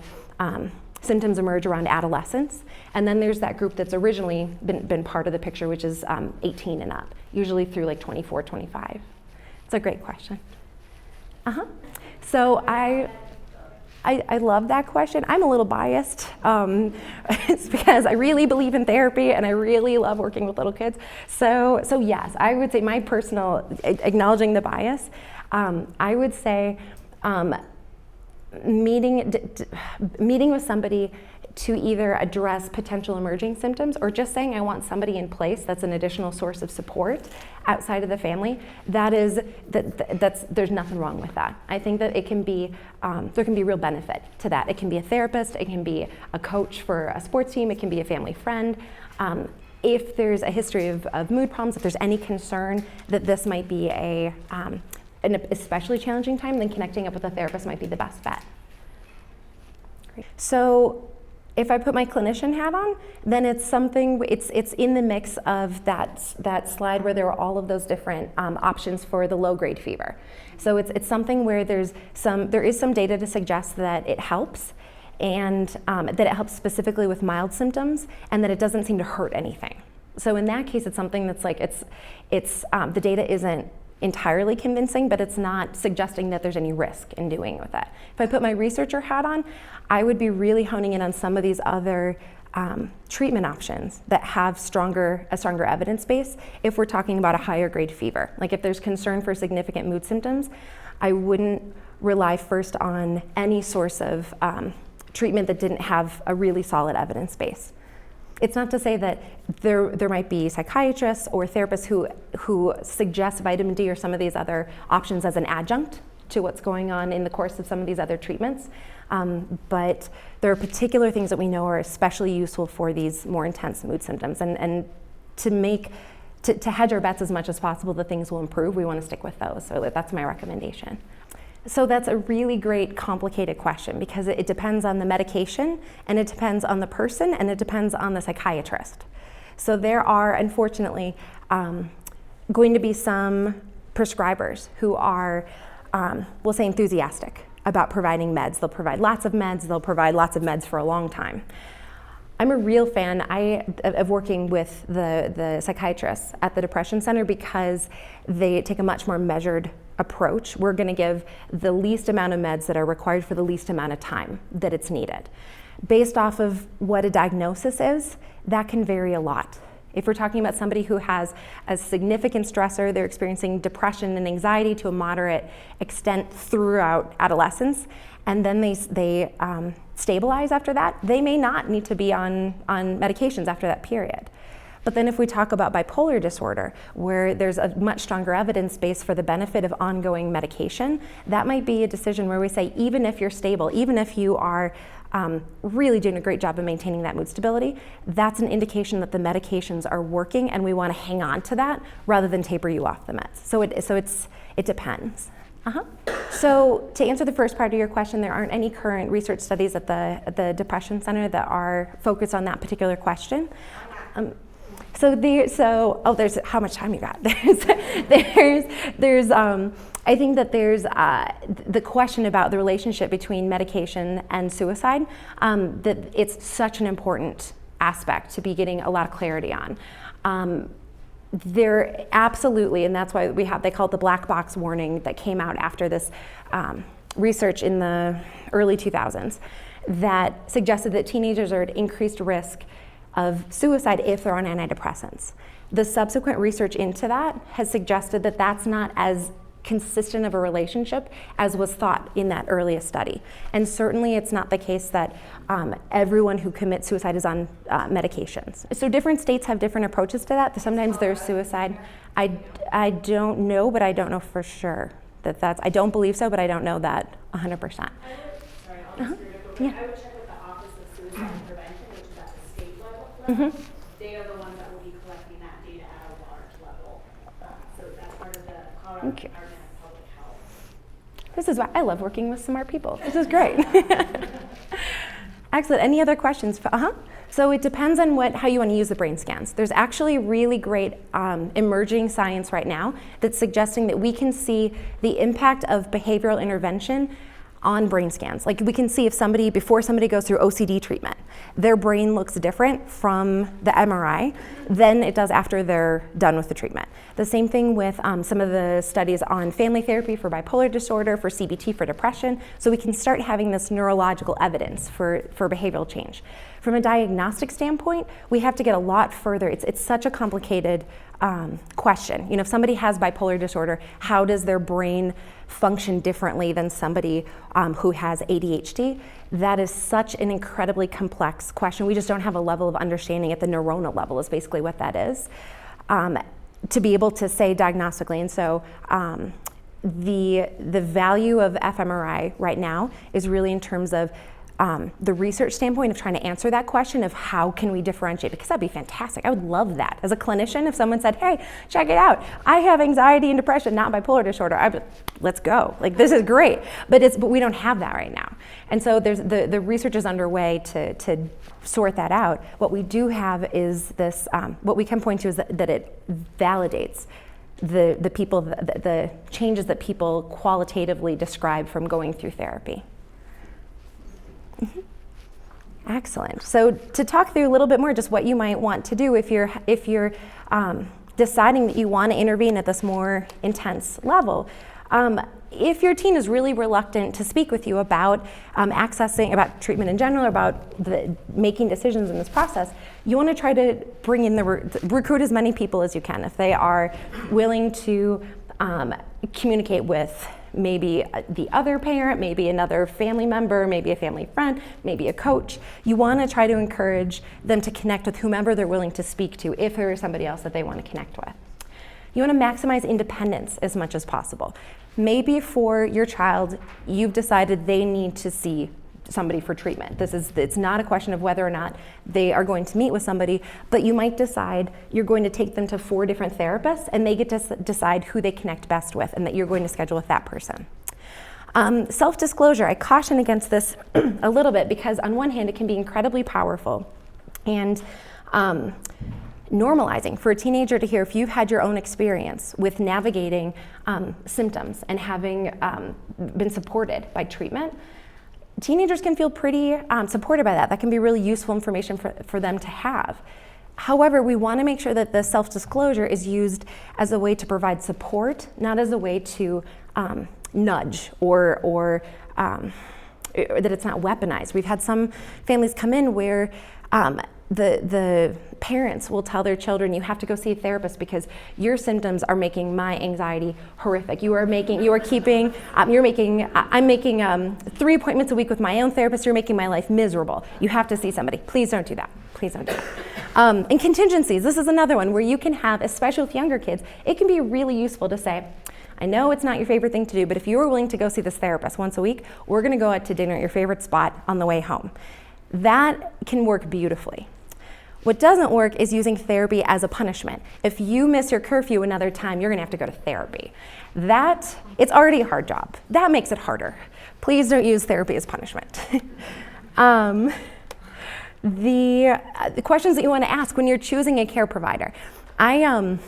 symptoms emerge around adolescence. And then there's that group that's originally been part of the picture, which is 18 and up, usually through like 24, 25. It's a great question. So I love that question. I'm a little biased. It's because I really believe in therapy and I really love working with little kids. So yes, I would say my personal, acknowledging the bias, I would say meeting with somebody to either address potential emerging symptoms or just saying I want somebody in place that's an additional source of support outside of the family, that's there's nothing wrong with that. I think that it can be, there can be real benefit to that. It can be a therapist, it can be a coach for a sports team, it can be a family friend. If there's a history of mood problems, if there's any concern that this might be an especially challenging time, then connecting up with a therapist might be the best bet. Great. So if I put my clinician hat on, then it's something, it's in the mix of that slide where there are all of those different options for the low-grade fever. So it's something where there is some data to suggest that it helps, and that it helps specifically with mild symptoms, and that it doesn't seem to hurt anything. So in that case, it's something that's like, the data isn't entirely convincing, but it's not suggesting that there's any risk in doing with that. If I put my researcher hat on, I would be really honing in on some of these other treatment options that have a stronger evidence base if we're talking about a higher grade fever. Like if there's concern for significant mood symptoms, I wouldn't rely first on any source of treatment that didn't have a really solid evidence base. It's not to say that there might be psychiatrists or therapists who suggest vitamin D or some of these other options as an adjunct to what's going on in the course of some of these other treatments. But there are particular things that we know are especially useful for these more intense mood symptoms. And to hedge our bets as much as possible that things will improve, we want to stick with those. So that's my recommendation. So that's a really great, complicated question because it depends on the medication, and it depends on the person, and it depends on the psychiatrist. So there are, unfortunately, going to be some prescribers who are, we'll say, enthusiastic about providing meds. They'll provide lots of meds. They'll provide lots of meds for a long time. I'm a real fan of working with the psychiatrists at the Depression Center because they take a much more measured approach. We're going to give the least amount of meds that are required for the least amount of time that it's needed. Based off of what a diagnosis is, that can vary a lot. If we're talking about somebody who has a significant stressor, they're experiencing depression and anxiety to a moderate extent throughout adolescence, and then they stabilize after that, they may not need to be on medications after that period. But then if we talk about bipolar disorder, where there's a much stronger evidence base for the benefit of ongoing medication, that might be a decision where we say, even if you're stable, even if you are really doing a great job of maintaining that mood stability, that's an indication that the medications are working and we want to hang on to that rather than taper you off the meds. So it depends. So to answer the first part of your question, there aren't any current research studies at the Depression Center that are focused on that particular question. There's how much time you got? I think that there's the question about the relationship between medication and suicide, that it's such an important aspect to be getting a lot of clarity on. There absolutely, and that's why they call it the black box warning that came out after this research in the early 2000s that suggested that teenagers are at increased risk of suicide if they're on antidepressants. The subsequent research into that has suggested that that's not as consistent of a relationship as was thought in that earliest study. And certainly it's not the case that everyone who commits suicide is on medications. So different states have different approaches to that. Sometimes there's suicide. I don't know, but I don't know for sure I don't believe so, but I don't know that 100%. I would check with the Office of Suicide Prevention, which is at the state level. They are the ones that will be collecting that data at a large level. So that's part of the Colorado Department of Public Health. This is why I love working with smart people. This is great. Excellent. Any other questions? So it depends on how you want to use the brain scans. There's actually really great emerging science right now that's suggesting that we can see the impact of behavioral intervention on brain scans. Like we can see if before somebody goes through OCD treatment, their brain looks different from the MRI than it does after they're done with the treatment. The same thing with some of the studies on family therapy for bipolar disorder, for CBT for depression. So we can start having this neurological evidence for behavioral change. From a diagnostic standpoint, we have to get a lot further. It's such a complicated question. You know, if somebody has bipolar disorder, how does their brain function differently than somebody who has ADHD? That is such an incredibly complex question. We just don't have a level of understanding at the neuronal level is basically what that is, to be able to say diagnostically. And so the value of fMRI right now is really in terms of the research standpoint of trying to answer that question of how can we differentiate, because that'd be fantastic. I would love that. As a clinician, if someone said, hey, check it out, I have anxiety and depression, not bipolar disorder, let's go. Like, this is great. But we don't have that right now. And so there's the research is underway to sort that out. What we do have is this, what we can point to is that it validates the changes that people qualitatively describe from going through therapy. Mm-hmm. Excellent. So to talk through a little bit more just what you might want to do if you're deciding that you want to intervene at this more intense level. If your teen is really reluctant to speak with you about about treatment in general, about making decisions in this process, you want to try to bring in recruit as many people as you can. If they are willing to communicate with maybe the other parent, maybe another family member, maybe a family friend, maybe a coach. You want to try to encourage them to connect with whomever they're willing to speak to if there is somebody else that they want to connect with. You want to maximize independence as much as possible. Maybe for your child, you've decided they need to see somebody for treatment. It's not a question of whether or not they are going to meet with somebody, but you might decide you're going to take them to 4 different therapists and they get to decide who they connect best with and that you're going to schedule with that person. Self-disclosure, I caution against this a little bit because on one hand it can be incredibly powerful and normalizing for a teenager to hear if you've had your own experience with navigating symptoms and having been supported by treatment. Teenagers can feel pretty supported by that. That can be really useful information for them to have. However, we want to make sure that the self-disclosure is used as a way to provide support, not as a way to nudge or that it's not weaponized. We've had some families come in where the parents will tell their children, you have to go see a therapist because your symptoms are making my anxiety horrific. I'm making 3 appointments a week with my own therapist. You're making my life miserable. You have to see somebody. Please don't do that. Please don't do that. And contingencies, this is another one where you can have, especially with younger kids, it can be really useful to say, I know it's not your favorite thing to do, but if you were willing to go see this therapist once a week, we're gonna go out to dinner at your favorite spot on the way home. That can work beautifully. What doesn't work is using therapy as a punishment. If you miss your curfew another time, you're gonna have to go to therapy. It's already a hard job. That makes it harder. Please don't use therapy as punishment. The questions that you wanna ask when you're choosing a care provider. The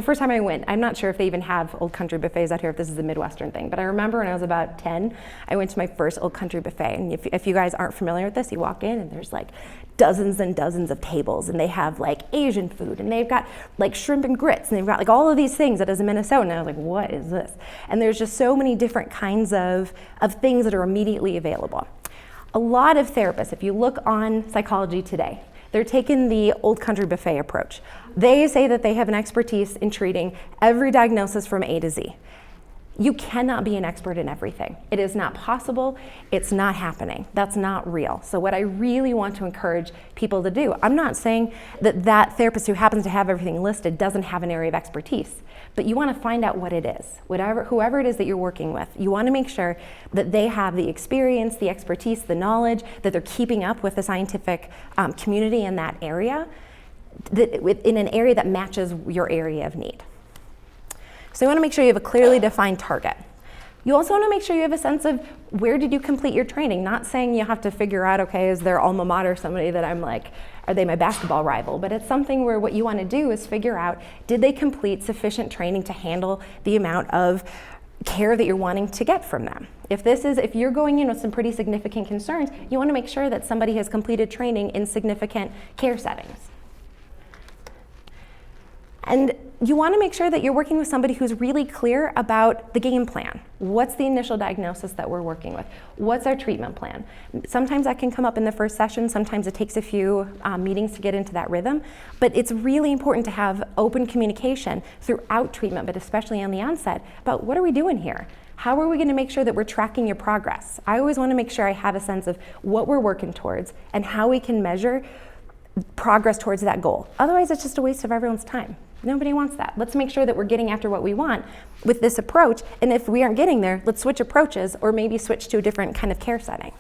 first time I went, I'm not sure if they even have Old Country buffets out here, if this is a Midwestern thing, but I remember when I was about 10, I went to my first Old Country buffet. And if you guys aren't familiar with this, you walk in and there's like dozens and dozens of tables and they have like Asian food and they've got like shrimp and grits and they've got like all of these things that is in Minnesota. And I was like, what is this? And there's just so many different kinds of things that are immediately available. A lot of therapists, if you look on Psychology Today, they're taking the Old Country buffet approach. They say that they have an expertise in treating every diagnosis from A to Z. You cannot be an expert in everything. It is not possible. It's not happening. That's not real. So what I really want to encourage people to do, I'm not saying that therapist who happens to have everything listed doesn't have an area of expertise, but you want to find out what it is. Whoever it is that you're working with, you want to make sure that they have the experience, the expertise, the knowledge, that they're keeping up with the scientific community in that area, in an area that matches your area of need. So you want to make sure you have a clearly defined target. You also want to make sure you have a sense of where did you complete your training. Not saying you have to figure out, okay, is their alma mater somebody that I'm like, are they my basketball rival? But it's something where what you want to do is figure out, did they complete sufficient training to handle the amount of care that you're wanting to get from them? If you're going in with some pretty significant concerns, you want to make sure that somebody has completed training in significant care settings. And you want to make sure that you're working with somebody who's really clear about the game plan. What's the initial diagnosis that we're working with? What's our treatment plan? Sometimes that can come up in the first session. Sometimes it takes a few meetings to get into that rhythm. But it's really important to have open communication throughout treatment, but especially on the onset, about what are we doing here? How are we going to make sure that we're tracking your progress? I always want to make sure I have a sense of what we're working towards and how we can measure progress towards that goal. Otherwise, it's just a waste of everyone's time. Nobody wants that. Let's make sure that we're getting after what we want with this approach. And if we aren't getting there, let's switch approaches or maybe switch to a different kind of care setting.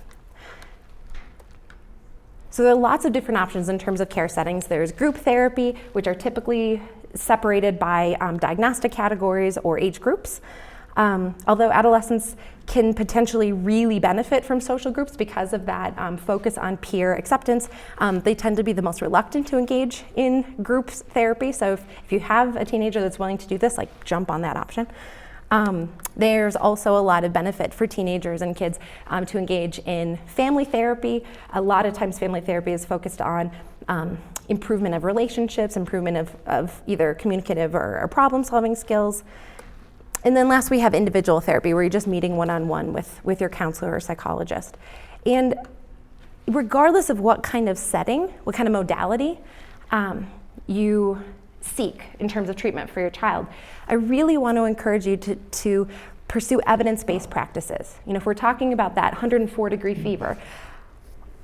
So there are lots of different options in terms of care settings. There's group therapy, which are typically separated by diagnostic categories or age groups. Although adolescents can potentially really benefit from social groups because of that focus on peer acceptance, they tend to be the most reluctant to engage in groups therapy. So if you have a teenager that's willing to do this, like jump on that option. There's also a lot of benefit for teenagers and kids to engage in family therapy. A lot of times family therapy is focused on improvement of relationships, improvement of either communicative or problem-solving skills. And then last, we have individual therapy, where you're just meeting one-on-one with your counselor or psychologist. And regardless of what kind of setting, what kind of modality you seek in terms of treatment for your child, I really want to encourage you to pursue evidence-based practices. If we're talking about that 104-degree fever,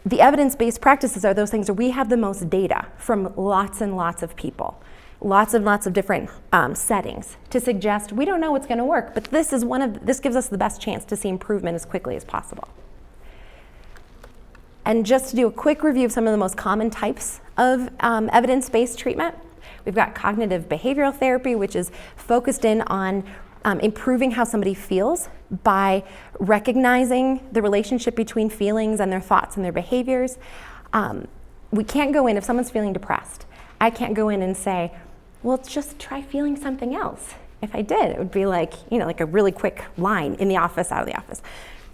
the evidence-based practices are those things where we have the most data from lots and lots of people. Lots of different settings to suggest we don't know what's going to work, but this gives us the best chance to see improvement as quickly as possible. And just to do a quick review of some of the most common types of evidence-based treatment, we've got cognitive behavioral therapy, which is focused in on improving how somebody feels by recognizing the relationship between feelings and their thoughts and their behaviors. We can't go in, if someone's feeling depressed, I can't go in and say, well, just try feeling something else. If I did, it would be like a really quick line in the office, out of the office.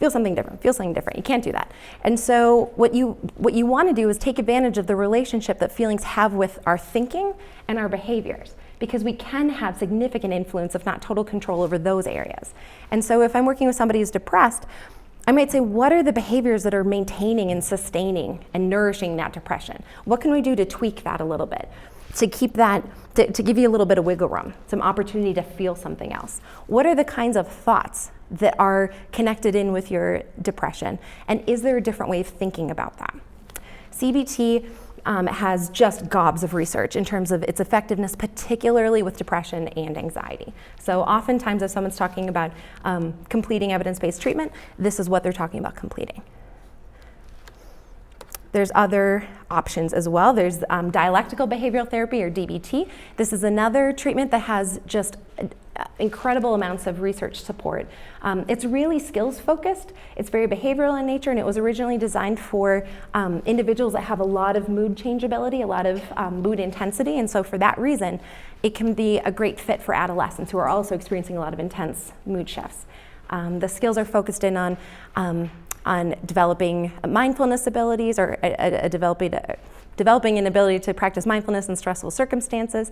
Feel something different, feel something different. You can't do that. And so what you want to do is take advantage of the relationship that feelings have with our thinking and our behaviors, because we can have significant influence, if not total control, over those areas. And so if I'm working with somebody who's depressed, I might say, what are the behaviors that are maintaining and sustaining and nourishing that depression? What can we do to tweak that a little bit? To keep that, to give you a little bit of wiggle room, some opportunity to feel something else. What are the kinds of thoughts that are connected in with your depression? And is there a different way of thinking about that? CBT has just gobs of research in terms of its effectiveness, particularly with depression and anxiety. So oftentimes if someone's talking about completing evidence-based treatment, this is what they're talking about completing. There's other options as well. There's dialectical behavioral therapy, or DBT. This is another treatment that has just incredible amounts of research support. It's really skills focused. It's very behavioral in nature, and it was originally designed for individuals that have a lot of mood changeability, a lot of mood intensity, and so for that reason, it can be a great fit for adolescents who are also experiencing a lot of intense mood shifts. The skills are focused in on developing mindfulness abilities, or developing an ability to practice mindfulness in stressful circumstances,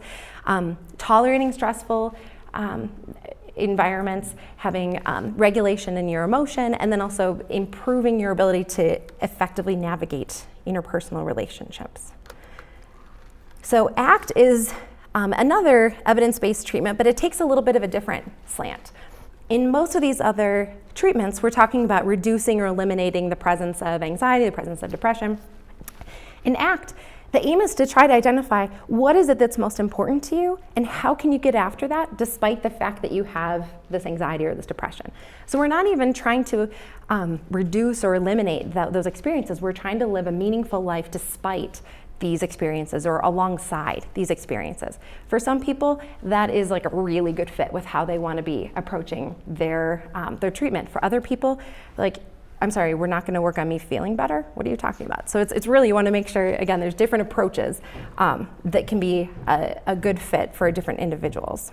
tolerating stressful environments, having regulation in your emotion, and then also improving your ability to effectively navigate interpersonal relationships. So ACT is another evidence-based treatment, but it takes a little bit of a different slant. In most of these other treatments, we're talking about reducing or eliminating the presence of anxiety, the presence of depression. In ACT, the aim is to try to identify what is it that's most important to you and how can you get after that despite the fact that you have this anxiety or this depression. So we're not even trying to reduce or eliminate those experiences. We're trying to live a meaningful life despite these experiences or alongside these experiences. For some people, that is like a really good fit with how they want to be approaching their treatment. For other people, like, I'm sorry, we're not going to work on me feeling better? What are you talking about? So it's really, you want to make sure, again, there's different approaches that can be a good fit for different individuals.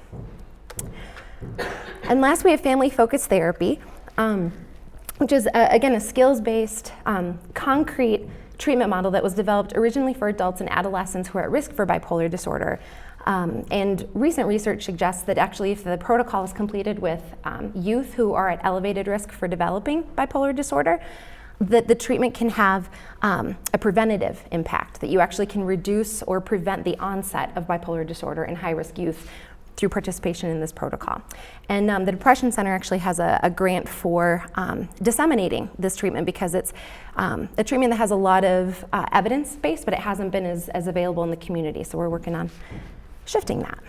And last, we have family-focused therapy, which is, again, a skills-based, concrete treatment model that was developed originally for adults and adolescents who are at risk for bipolar disorder. And recent research suggests that actually if the protocol is completed with youth who are at elevated risk for developing bipolar disorder, that the treatment can have a preventative impact, that you actually can reduce or prevent the onset of bipolar disorder in high-risk youth through participation in this protocol. And the Depression Center actually has a grant for disseminating this treatment because it's a treatment that has a lot of evidence base, but it hasn't been as available in the community. So we're working on shifting that.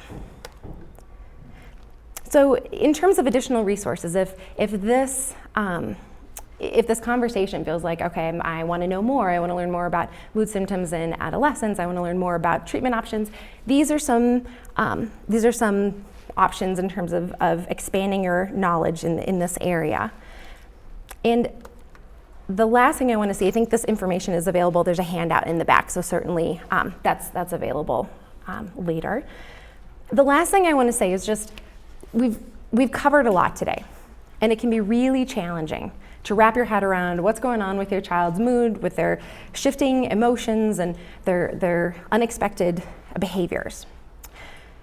So in terms of additional resources, if this conversation feels like, okay, I want to know more, I want to learn more about mood symptoms in adolescents, I want to learn more about treatment options, these are some options in terms of expanding your knowledge in this area. And the last thing I want to say, I think this information is available, there's a handout in the back, so certainly that's available later. The last thing I want to say is just, we've covered a lot today, and it can be really challenging to wrap your head around what's going on with your child's mood, with their shifting emotions and their unexpected behaviors.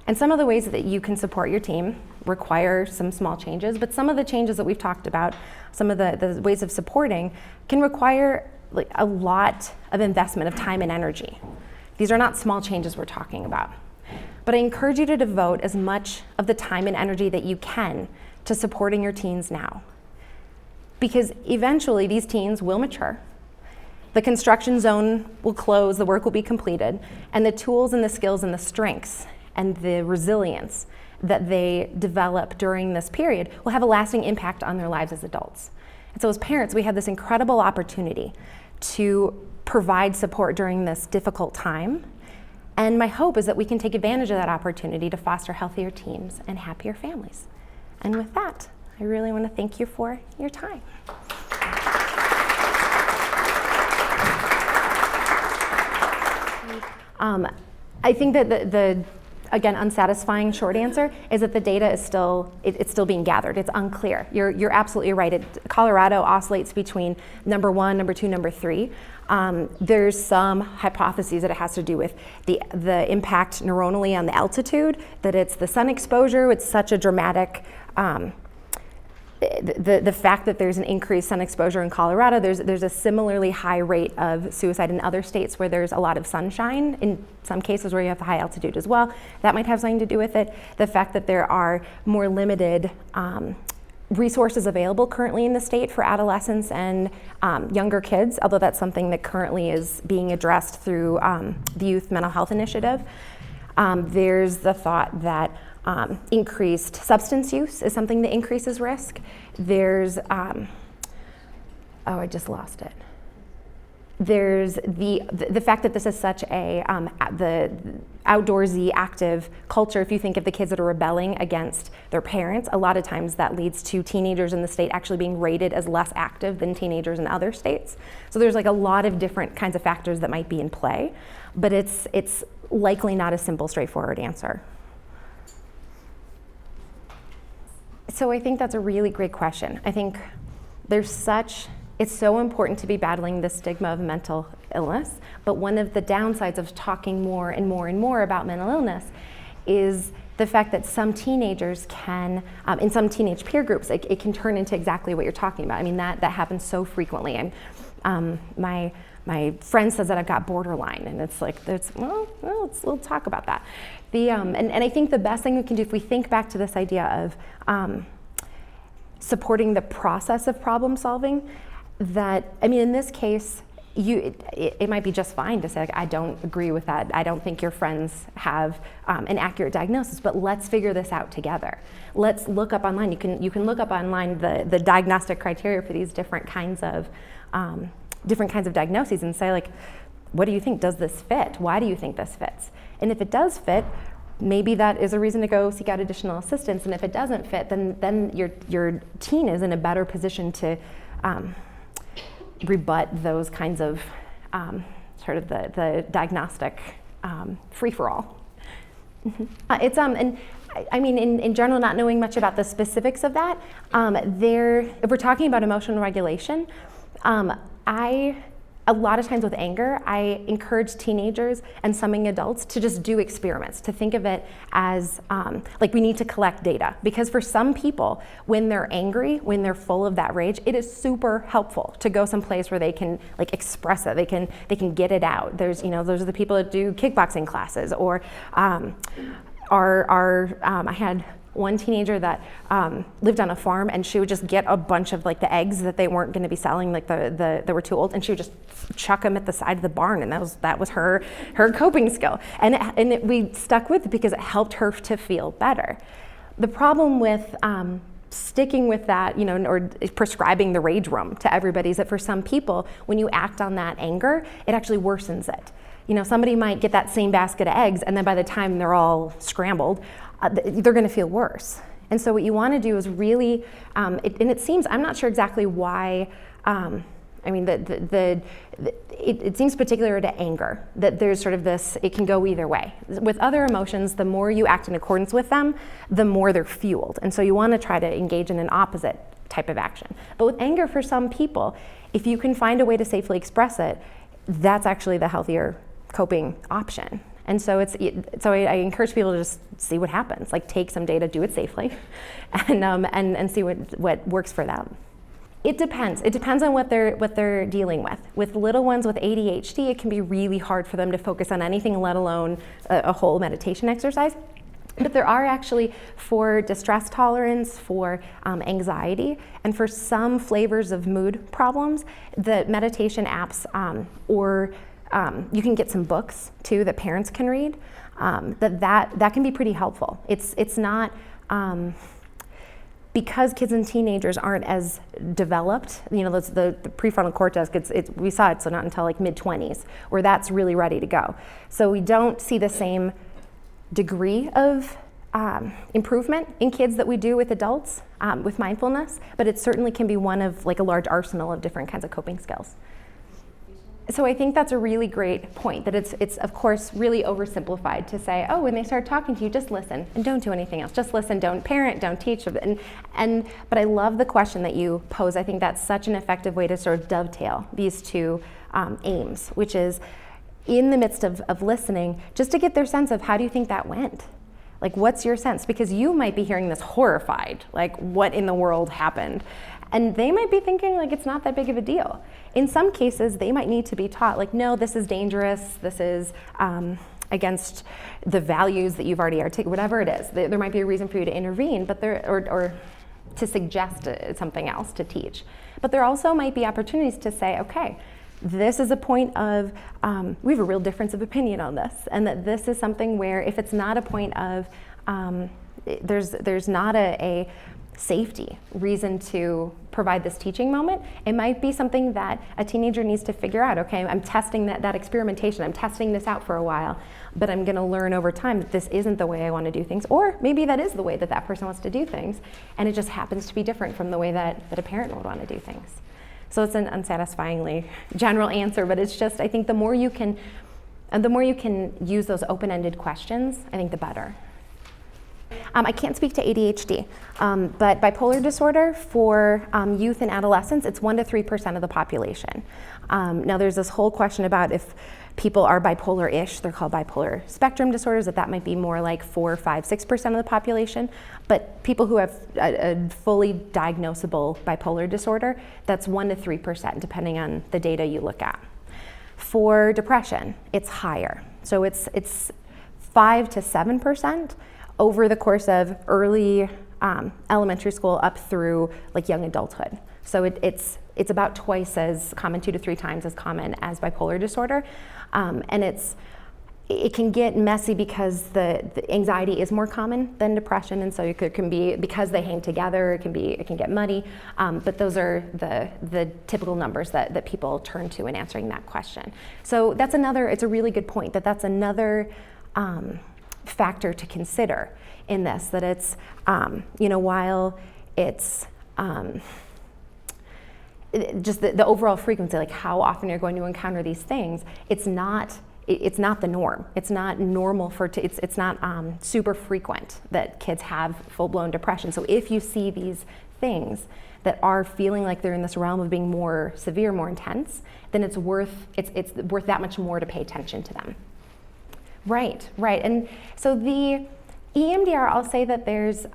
And some of the ways that you can support your team require some small changes, but some of the changes that we've talked about, some of the ways of supporting, can require like a lot of investment of time and energy. These are not small changes we're talking about. But I encourage you to devote as much of the time and energy that you can to supporting your teens now. Because eventually these teens will mature, the construction zone will close, the work will be completed, and the tools and the skills and the strengths and the resilience that they develop during this period will have a lasting impact on their lives as adults. And so as parents, we have this incredible opportunity to provide support during this difficult time. And my hope is that we can take advantage of that opportunity to foster healthier teams and happier families. And with that, I really want to thank you for your time. I think that the again, unsatisfying short answer is that the data is still, it's still being gathered. It's unclear. You're absolutely right. Colorado oscillates between number 1, number 2, number 3. There's some hypotheses that it has to do with the impact neuronally on the altitude, that it's the sun exposure, it's such a dramatic, the fact that there's an increased sun exposure in Colorado, there's a similarly high rate of suicide in other states where there's a lot of sunshine, in some cases where you have high altitude as well. That might have something to do with it. The fact that there are more limited resources available currently in the state for adolescents and younger kids, although that's something that currently is being addressed through the Youth Mental Health Initiative. There's the thought that increased substance use is something that increases risk. There's, I just lost it. There's the fact that this is such a the outdoorsy, active culture. If you think of the kids that are rebelling against their parents, a lot of times that leads to teenagers in the state actually being rated as less active than teenagers in other states. So there's like a lot of different kinds of factors that might be in play, but it's likely not a simple, straightforward answer. So I think that's a really great question. I think it's so important to be battling the stigma of mental illness, but one of the downsides of talking more and more and more about mental illness is the fact that some teenagers can, in some teenage peer groups, it can turn into exactly what you're talking about. I mean, that happens so frequently. My friend says that I've got borderline, and it's like, we'll talk about that. And I think the best thing we can do, if we think back to this idea of supporting the process of problem solving, that, I mean, in this case, it might be just fine to say, like, I don't agree with that. I don't think your friends have an accurate diagnosis, but let's figure this out together. Let's look up online. You can look up online the diagnostic criteria for these different kinds of diagnoses and say, like, what do you think? Does this fit? Why do you think this fits? And if it does fit, maybe that is a reason to go seek out additional assistance. And if it doesn't fit, then your teen is in a better position to rebut those kinds of sort of the diagnostic free-for-all. It's and I mean, in general, not knowing much about the specifics of that, if we're talking about emotional regulation, a lot of times with anger, I encourage teenagers and some young adults to just do experiments, to think of it as like we need to collect data. Because for some people, when they're angry, when they're full of that rage, it is super helpful to go someplace where they can like express it, they can get it out. Those are the people that do kickboxing classes, or I had one teenager that lived on a farm, and she would just get a bunch of like the eggs that they weren't going to be selling, like they were too old, and she would just chuck them at the side of the barn, and that was her coping skill, and we stuck with it because it helped her to feel better. The problem with sticking with that, or prescribing the rage room to everybody is that for some people, when you act on that anger, it actually worsens it. Somebody might get that same basket of eggs, and then by the time they're all scrambled, they're going to feel worse. And so what you want to do is really, and it seems, I'm not sure exactly why, it seems particular to anger, that there's sort of this, it can go either way. With other emotions, the more you act in accordance with them, the more they're fueled. And so you want to try to engage in an opposite type of action. But with anger, for some people, if you can find a way to safely express it, that's actually the healthier coping option. And so I encourage people to just see what happens. Like, take some data, do it safely, and see what works for them. It depends. It depends on what they're dealing with. With little ones with ADHD, it can be really hard for them to focus on anything, let alone a whole meditation exercise. But there are actually, for distress tolerance, for anxiety, and for some flavors of mood problems, the meditation apps you can get some books too that parents can read. That can be pretty helpful. It's not because kids and teenagers aren't as developed. The prefrontal cortex. We saw it's not until like mid-20s where that's really ready to go. So we don't see the same degree of improvement in kids that we do with adults with mindfulness, but it certainly can be one of like a large arsenal of different kinds of coping skills. So I think that's a really great point, that it's of course really oversimplified to say, oh, when they start talking to you, just listen and don't do anything else. Just listen, don't parent, don't teach. But I love the question that you pose. I think that's such an effective way to sort of dovetail these two aims, which is in the midst of listening, just to get their sense of how do you think that went? Like, what's your sense? Because you might be hearing this horrified, like, what in the world happened? And they might be thinking like it's not that big of a deal. In some cases, they might need to be taught like, no, this is dangerous. This is against the values that you've already articulated. Whatever it is, there might be a reason for you to intervene, but or to suggest something else to teach. But there also might be opportunities to say, okay, this is a point of we have a real difference of opinion on this, and that this is something where if it's not a point of there's not a safety reason to provide this teaching moment, it might be something that a teenager needs to figure out. Okay, I'm testing that experimentation, I'm testing this out for a while, but I'm going to learn over time that this isn't the way I want to do things, or maybe that is the way that person wants to do things, and it just happens to be different from the way that a parent would want to do things. So it's an unsatisfyingly general answer, but it's just, I think the more you can use those open-ended questions, I think the better. I can't speak to ADHD, but bipolar disorder for youth and adolescents, it's 1 to 3% of the population. Now there's this whole question about if people are bipolar-ish, they're called bipolar spectrum disorders, that might be more like 4, 5, 6% of the population. But people who have a fully diagnosable bipolar disorder, that's 1 to 3%, depending on the data you look at. For depression, it's higher. So it's 5 to 7%. Over the course of early elementary school up through like young adulthood. So it's about twice as common, 2 to 3 times as common as bipolar disorder. And it can get messy because the anxiety is more common than depression, and so it can be, because they hang together, it can get muddy. But those are the typical numbers that people turn to in answering that question. So that's it's a really good point that's another factor to consider in this, that it's, while it's just the overall frequency, like how often you're going to encounter these things, it's not the norm. It's not normal it's not super frequent that kids have full-blown depression. So if you see these things that are feeling like they're in this realm of being more severe, more intense, then it's worth that much more to pay attention to them. Right. And so the EMDR, I'll say that there's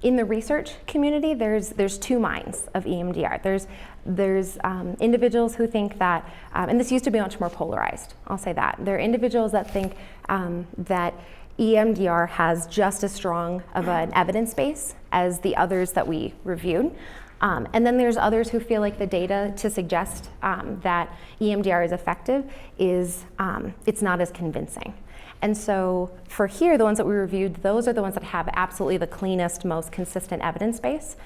in the research community, there's two minds of EMDR. There's individuals who think that, and this used to be much more polarized, I'll say that. There are individuals that think that EMDR has just as strong of an evidence base as the others that we reviewed. And then there's others who feel like the data to suggest that EMDR is effective it's not as convincing. And so for here, the ones that we reviewed, those are the ones that have absolutely the cleanest, most consistent evidence base.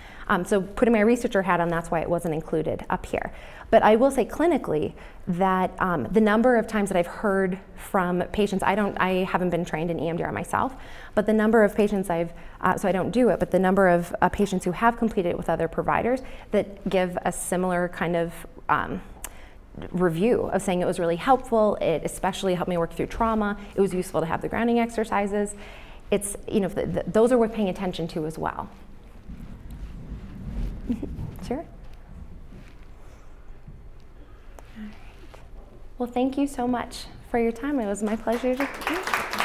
So putting my researcher hat on, that's why it wasn't included up here. But I will say clinically that the number of times that I've heard from patients, I haven't been trained in EMDR myself, but the number of patients so I don't do it, but the number of patients who have completed it with other providers that give a similar kind of review of saying it was really helpful. It especially helped me work through trauma. It was useful to have the grounding exercises. It's, those are worth paying attention to as well. Sure. All right. Well, thank you so much for your time. It was my pleasure to.